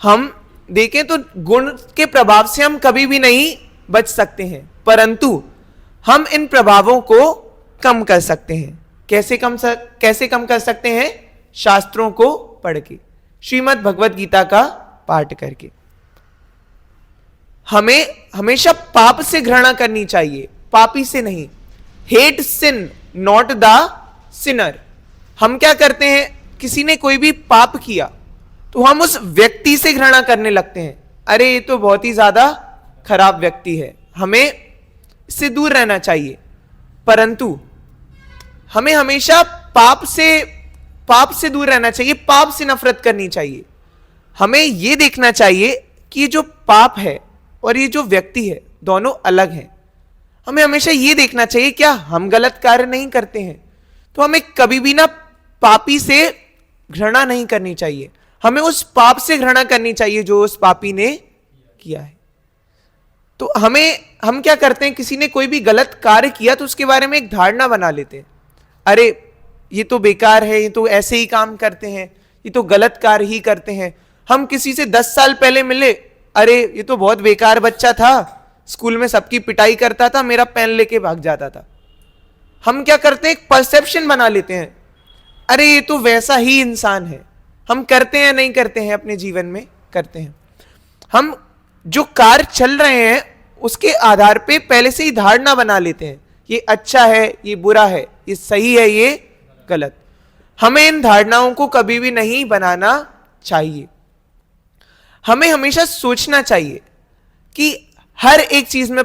हम देखें तो गुण के प्रभाव से हम कभी भी नहीं बच सकते हैं, परंतु हम इन प्रभावों को कम कर सकते हैं। कैसे कम कर सकते हैं? शास्त्रों को पढ़ के, श्रीमद् भगवत गीता का पाठ करके। हमें हमेशा पाप से घृणा करनी चाहिए, पापी से नहीं। Hate sin not the sinner. हम क्या करते हैं, किसी ने कोई भी पाप किया तो हम उस व्यक्ति से घृणा करने लगते हैं, अरे ये तो बहुत ही ज्यादा खराब व्यक्ति है, हमें इससे दूर रहना चाहिए। परंतु हमें हमेशा पाप से दूर रहना चाहिए, पाप से नफरत करनी चाहिए। हमें यह देखना चाहिए कि जो पाप है और ये जो व्यक्ति है दोनों अलग हैं। हमें हमेशा यह देखना चाहिए क्या हम गलत कार्य नहीं करते हैं, तो हमें कभी भी ना पापी से घृणा नहीं करनी चाहिए, हमें उस पाप से घृणा करनी चाहिए जो उस पापी ने किया है। तो हम क्या करते हैं, किसी ने कोई भी गलत कार्य किया तो उसके बारे में एक धारणा बना लेते हैं, अरे ये तो बेकार है, ये तो ऐसे ही काम करते हैं, ये तो गलत कार्य ही करते हैं। हम किसी से 10 साल पहले मिले, अरे ये तो बहुत बेकार बच्चा था, स्कूल में सबकी पिटाई करता था, मेरा पेन लेके भाग जाता था। हम क्या करते हैं, एक परसेप्शन बना लेते हैं, अरे ये तो वैसा ही इंसान है। हम करते हैं नहीं करते हैं, अपने जीवन में करते हैं। हम जो कार्य चल रहे हैं उसके आधार पे पहले से ही धारणा बना लेते हैं, ये अच्छा है, ये बुरा है, ये सही है, ये गलत। हमें इन धारणाओं को कभी भी नहीं बनाना चाहिए। हमें हमेशा सोचना चाहिए कि हर एक चीज में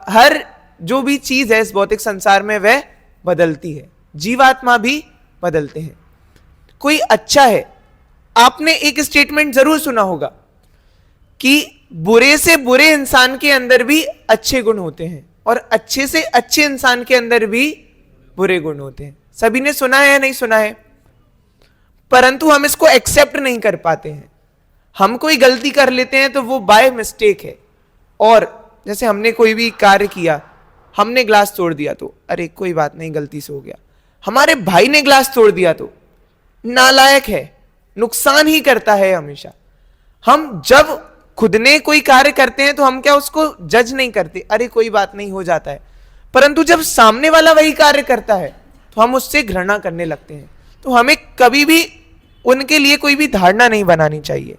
हर जो भी चीज है इस भौतिक संसार में वह बदलती है, जीवात्मा भी बदलते हैं। कोई अच्छा है, आपने एक स्टेटमेंट जरूर सुना होगा कि बुरे से बुरे इंसान के अंदर भी अच्छे गुण होते हैं और अच्छे से अच्छे इंसान के अंदर भी बुरे गुण होते हैं। सभी ने सुना है या नहीं सुना है? परंतु हम इसको एक्सेप्ट नहीं कर पाते हैं। हम कोई गलती कर लेते हैं तो वो बाय मिस्टेक है, और जैसे हमने कोई भी कार्य किया, हमने ग्लास तोड़ दिया तो अरे कोई बात नहीं, गलती से हो गया। हमारे भाई ने ग्लास तोड़ दिया तो नालायक है, नुकसान ही करता है हमेशा। हम जब खुद ने कोई कार्य करते हैं तो हम क्या उसको जज नहीं करते, अरे कोई बात नहीं, हो जाता है। परंतु जब सामने वाला वही कार्य करता है तो हम उससे घृणा करने लगते हैं। तो हमें कभी भी उनके लिए कोई भी धारणा नहीं बनानी चाहिए।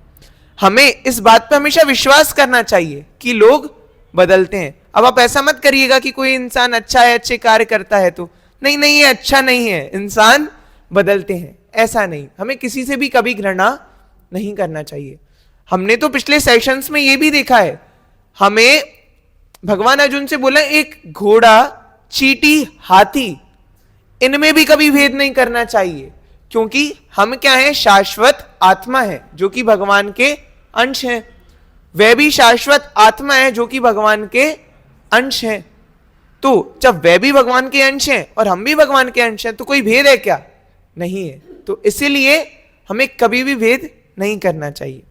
हमें इस बात पर हमेशा विश्वास करना चाहिए कि लोग बदलते हैं। अब आप ऐसा मत करिएगा कि कोई इंसान अच्छा है, अच्छे कार्य करता है तो नहीं ये अच्छा नहीं है, इंसान बदलते हैं, ऐसा नहीं। हमें किसी से भी कभी घृणा नहीं करना चाहिए। हमने तो पिछले सेशंस में ये भी देखा है, हमें भगवान अर्जुन से बोला एक घोड़ा, चींटी, हाथी, इनमें भी कभी भेद नहीं करना चाहिए, क्योंकि हम क्या हैं, शाश्वत आत्मा है जो कि भगवान के अंश हैं। वह भी शाश्वत आत्मा है जो कि भगवान के अंश हैं। तो जब वह भी भगवान के अंश हैं और हम भी भगवान के अंश हैं तो कोई भेद है क्या? नहीं है। तो इसीलिए हमें कभी भी भेद नहीं करना चाहिए।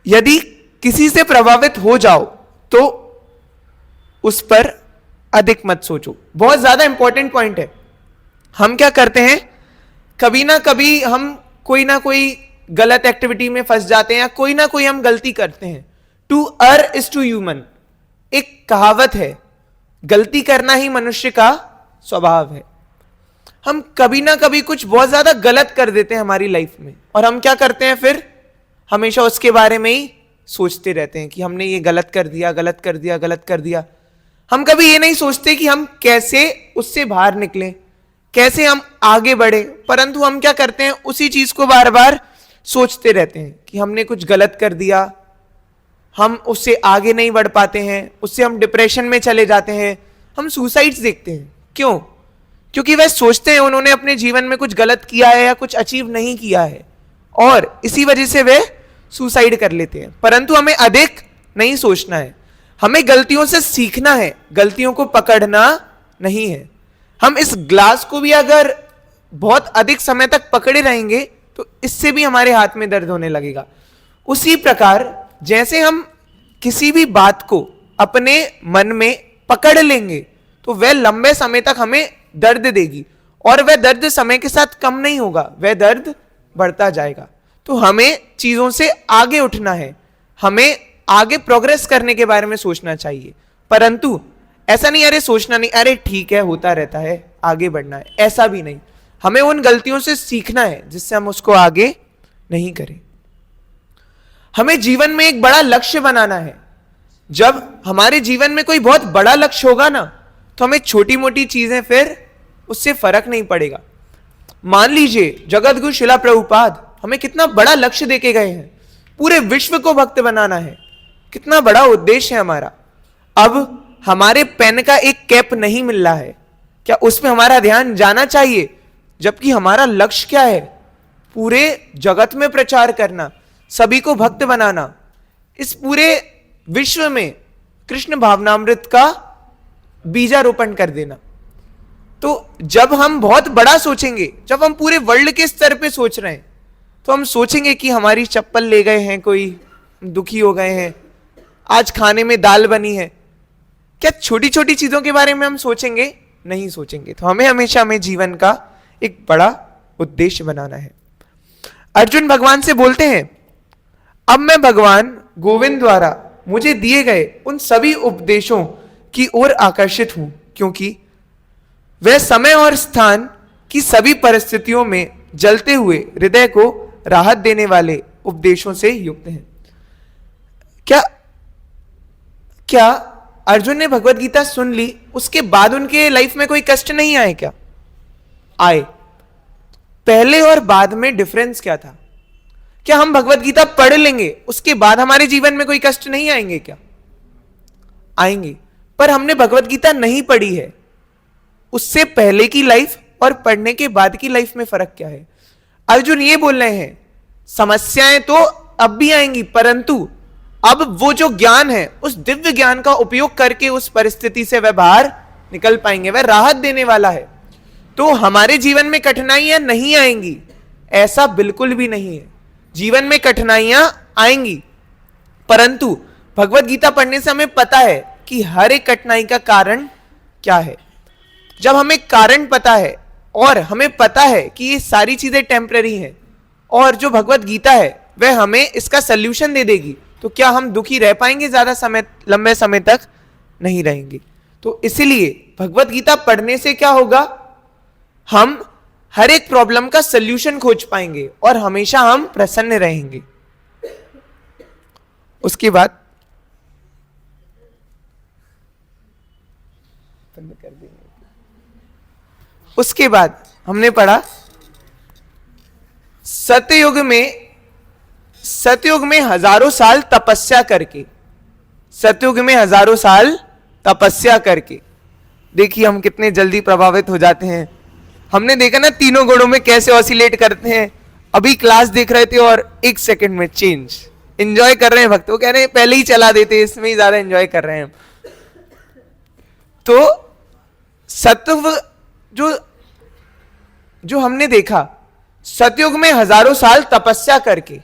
यदि किसी से प्रभावित हो जाओ तो उस पर अधिक मत सोचो। बहुत ज्यादा इंपॉर्टेंट पॉइंट है। हम क्या करते हैं, कभी ना कभी हम कोई ना कोई गलत एक्टिविटी में फंस जाते हैं या कोई ना कोई हम गलती करते हैं। To err is to human, एक कहावत है, गलती करना ही मनुष्य का स्वभाव है। हम कभी ना कभी कुछ बहुत ज्यादा गलत कर देते हैं हमारी लाइफ में, और हम क्या करते हैं, फिर हमेशा उसके बारे में ही सोचते रहते हैं कि हमने ये गलत कर दिया, गलत कर दिया, गलत कर दिया। हम कभी ये नहीं सोचते कि हम कैसे उससे बाहर निकलें, कैसे हम आगे बढ़े। परंतु हम क्या करते हैं, उसी चीज को बार बार सोचते रहते हैं कि हमने कुछ गलत कर दिया, हम उससे आगे नहीं बढ़ पाते हैं, उससे हम डिप्रेशन में चले जाते हैं, हम सुसाइड्स देखते हैं। क्यों? क्योंकि वह सोचते हैं उन्होंने अपने जीवन में कुछ गलत किया है या कुछ अचीव नहीं किया है, और इसी वजह से वे सुसाइड कर लेते हैं। परंतु हमें अधिक नहीं सोचना है, हमें गलतियों से सीखना है, गलतियों को पकड़ना नहीं है। हम इस ग्लास को भी अगर बहुत अधिक समय तक पकड़े रहेंगे तो इससे भी हमारे हाथ में दर्द होने लगेगा। उसी प्रकार जैसे हम किसी भी बात को अपने मन में पकड़ लेंगे तो वह लंबे समय तक हमें दर्द देगी, और वह दर्द समय के साथ कम नहीं होगा, वह दर्द बढ़ता जाएगा। तो हमें चीजों से आगे उठना है, हमें आगे प्रोग्रेस करने के बारे में सोचना चाहिए, परंतु ऐसा नहीं अरे सोचना नहीं, अरे ठीक है होता रहता है, आगे बढ़ना है, ऐसा भी नहीं। हमें उन गलतियों से सीखना है जिससे हम उसको आगे नहीं करें। हमें जीवन में एक बड़ा लक्ष्य बनाना है। जब हमारे जीवन में कोई बहुत बड़ा लक्ष्य होगा ना, तो हमें छोटी मोटी चीजें फिर उससे फर्क नहीं पड़ेगा। मान लीजिए जगत गुरु शिला प्रभुपाद हमें कितना बड़ा लक्ष्य देके गए हैं, पूरे विश्व को भक्त बनाना है, कितना बड़ा उद्देश्य है हमारा। अब हमारे पेन का एक कैप नहीं मिल रहा है, क्या उसमें हमारा ध्यान जाना चाहिए? जबकि हमारा लक्ष्य क्या है? पूरे जगत में प्रचार करना, सभी को भक्त बनाना, इस पूरे विश्व में कृष्ण भावनामृत का बीजारोपण कर देना। तो जब हम बहुत बड़ा सोचेंगे, जब हम पूरे वर्ल्ड के स्तर पे सोच रहे हैं, तो हम सोचेंगे कि हमारी चप्पल ले गए हैं, कोई दुखी हो गए हैं, आज खाने में दाल बनी है। क्या छोटी छोटी चीजों के बारे में हम सोचेंगे? नहीं सोचेंगे। तो हमें हमेशा जीवन का एक बड़ा उद्देश्य बनाना है। अर्जुन भगवान से बोलते हैं, अब मैं भगवान गोविंद द्वारा मुझे दिए गए उन सभी उपदेशों की ओर आकर्षित हूं, क्योंकि वह समय और स्थान की सभी परिस्थितियों में जलते हुए हृदय को राहत देने वाले उपदेशों से युक्त हैं। क्या अर्जुन ने भगवत गीता सुन ली, उसके बाद उनके लाइफ में कोई कष्ट नहीं आए? क्या आए? पहले और बाद में डिफरेंस क्या था? क्या हम भगवत गीता पढ़ लेंगे उसके बाद हमारे जीवन में कोई कष्ट नहीं आएंगे? क्या आएंगे? पर हमने भगवत गीता नहीं पढ़ी है। उससे पहले की लाइफ और पढ़ने के बाद की लाइफ में फर्क क्या है? अर्जुन ये बोल रहे हैं, समस्याएं तो अब भी आएंगी, परंतु अब वो जो ज्ञान है, उस दिव्य ज्ञान का उपयोग करके उस परिस्थिति से वह बाहर निकल पाएंगे, वह राहत देने वाला है। तो हमारे जीवन में कठिनाइयां नहीं आएंगी, ऐसा बिल्कुल भी नहीं है। जीवन में कठिनाइयां आएंगी, परंतु भगवत गीता पढ़ने से हमें पता है कि हर एक कठिनाई का कारण क्या है। जब हमें कारण पता है और हमें पता है कि ये सारी चीजें टेम्पररी हैं, और जो भगवत गीता है वह हमें इसका सल्यूशन दे देगी, तो क्या हम दुखी रह पाएंगे? ज्यादा समय, लंबे समय तक नहीं रहेंगे। तो इसलिए भगवत गीता पढ़ने से क्या होगा? हम हर एक प्रॉब्लम का सल्यूशन खोज पाएंगे और हमेशा हम प्रसन्न रहेंगे। उसके बाद बंद कर देंगे। उसके बाद हमने पढ़ा सतयुग में हजारों साल तपस्या करके, सतयुग में हजारों साल तपस्या करके, देखिए हम कितने जल्दी प्रभावित हो जाते हैं। हमने देखा ना तीनों गुणों में कैसे ऑसिलेट करते हैं। अभी क्लास देख रहे थे और एक सेकंड में चेंज, एंजॉय कर रहे हैं भक्त। वो कह रहे हैं पहले ही चला देते, इसमें ही ज्यादा एंजॉय कर रहे हैं। तो सत्व जो हमने देखा, सतयुग में हजारों साल तपस्या करके,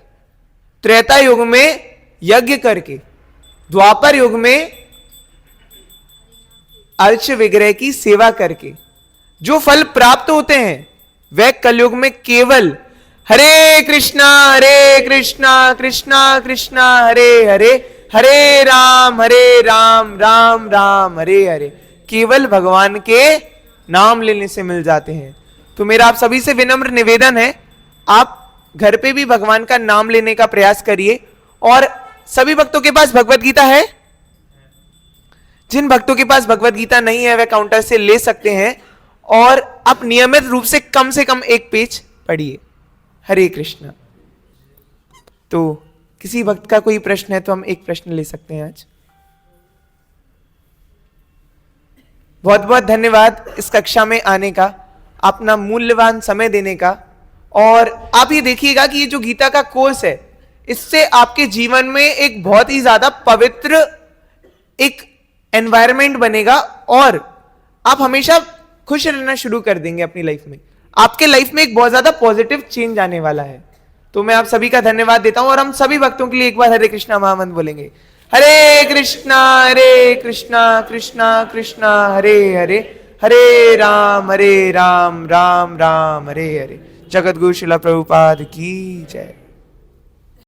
त्रेता युग में यज्ञ करके, द्वापर युग में अर्च विग्रह की सेवा करके जो फल प्राप्त होते हैं, वह कलयुग में केवल हरे कृष्णा कृष्णा कृष्णा हरे हरे, हरे राम राम राम हरे हरे, केवल भगवान के नाम लेने से मिल जाते हैं। तो मेरा आप सभी से विनम्र निवेदन है, आप घर पे भी भगवान का नाम लेने का प्रयास करिए। और सभी भक्तों के पास भगवत गीता है? जिन भक्तों के पास भगवत गीता नहीं है वह काउंटर से ले सकते हैं, और आप नियमित रूप से कम एक पेज पढ़िए। हरे कृष्णा। तो किसी भक्त का कोई प्रश्न है तो हम एक प्रश्न ले सकते हैं आज। बहुत बहुत धन्यवाद इस कक्षा में आने का, अपना मूल्यवान समय देने का। और आप ये देखिएगा कि ये जो गीता का कोर्स है, इससे आपके जीवन में एक बहुत ही ज्यादा पवित्र एक एनवायरनमेंट बनेगा, और आप हमेशा खुश रहना शुरू कर देंगे अपनी लाइफ में। आपके लाइफ में एक बहुत ज्यादा पॉजिटिव चेंज आने वाला है। तो मैं आप सभी का धन्यवाद देता हूं, और हम सभी भक्तों के लिए एक बार हरे कृष्णा महामंत्र बोलेंगे। हरे कृष्णा कृष्णा कृष्णा हरे हरे, हरे राम राम राम हरे हरे। जगत गुरु शिला प्रभुपाद की जय।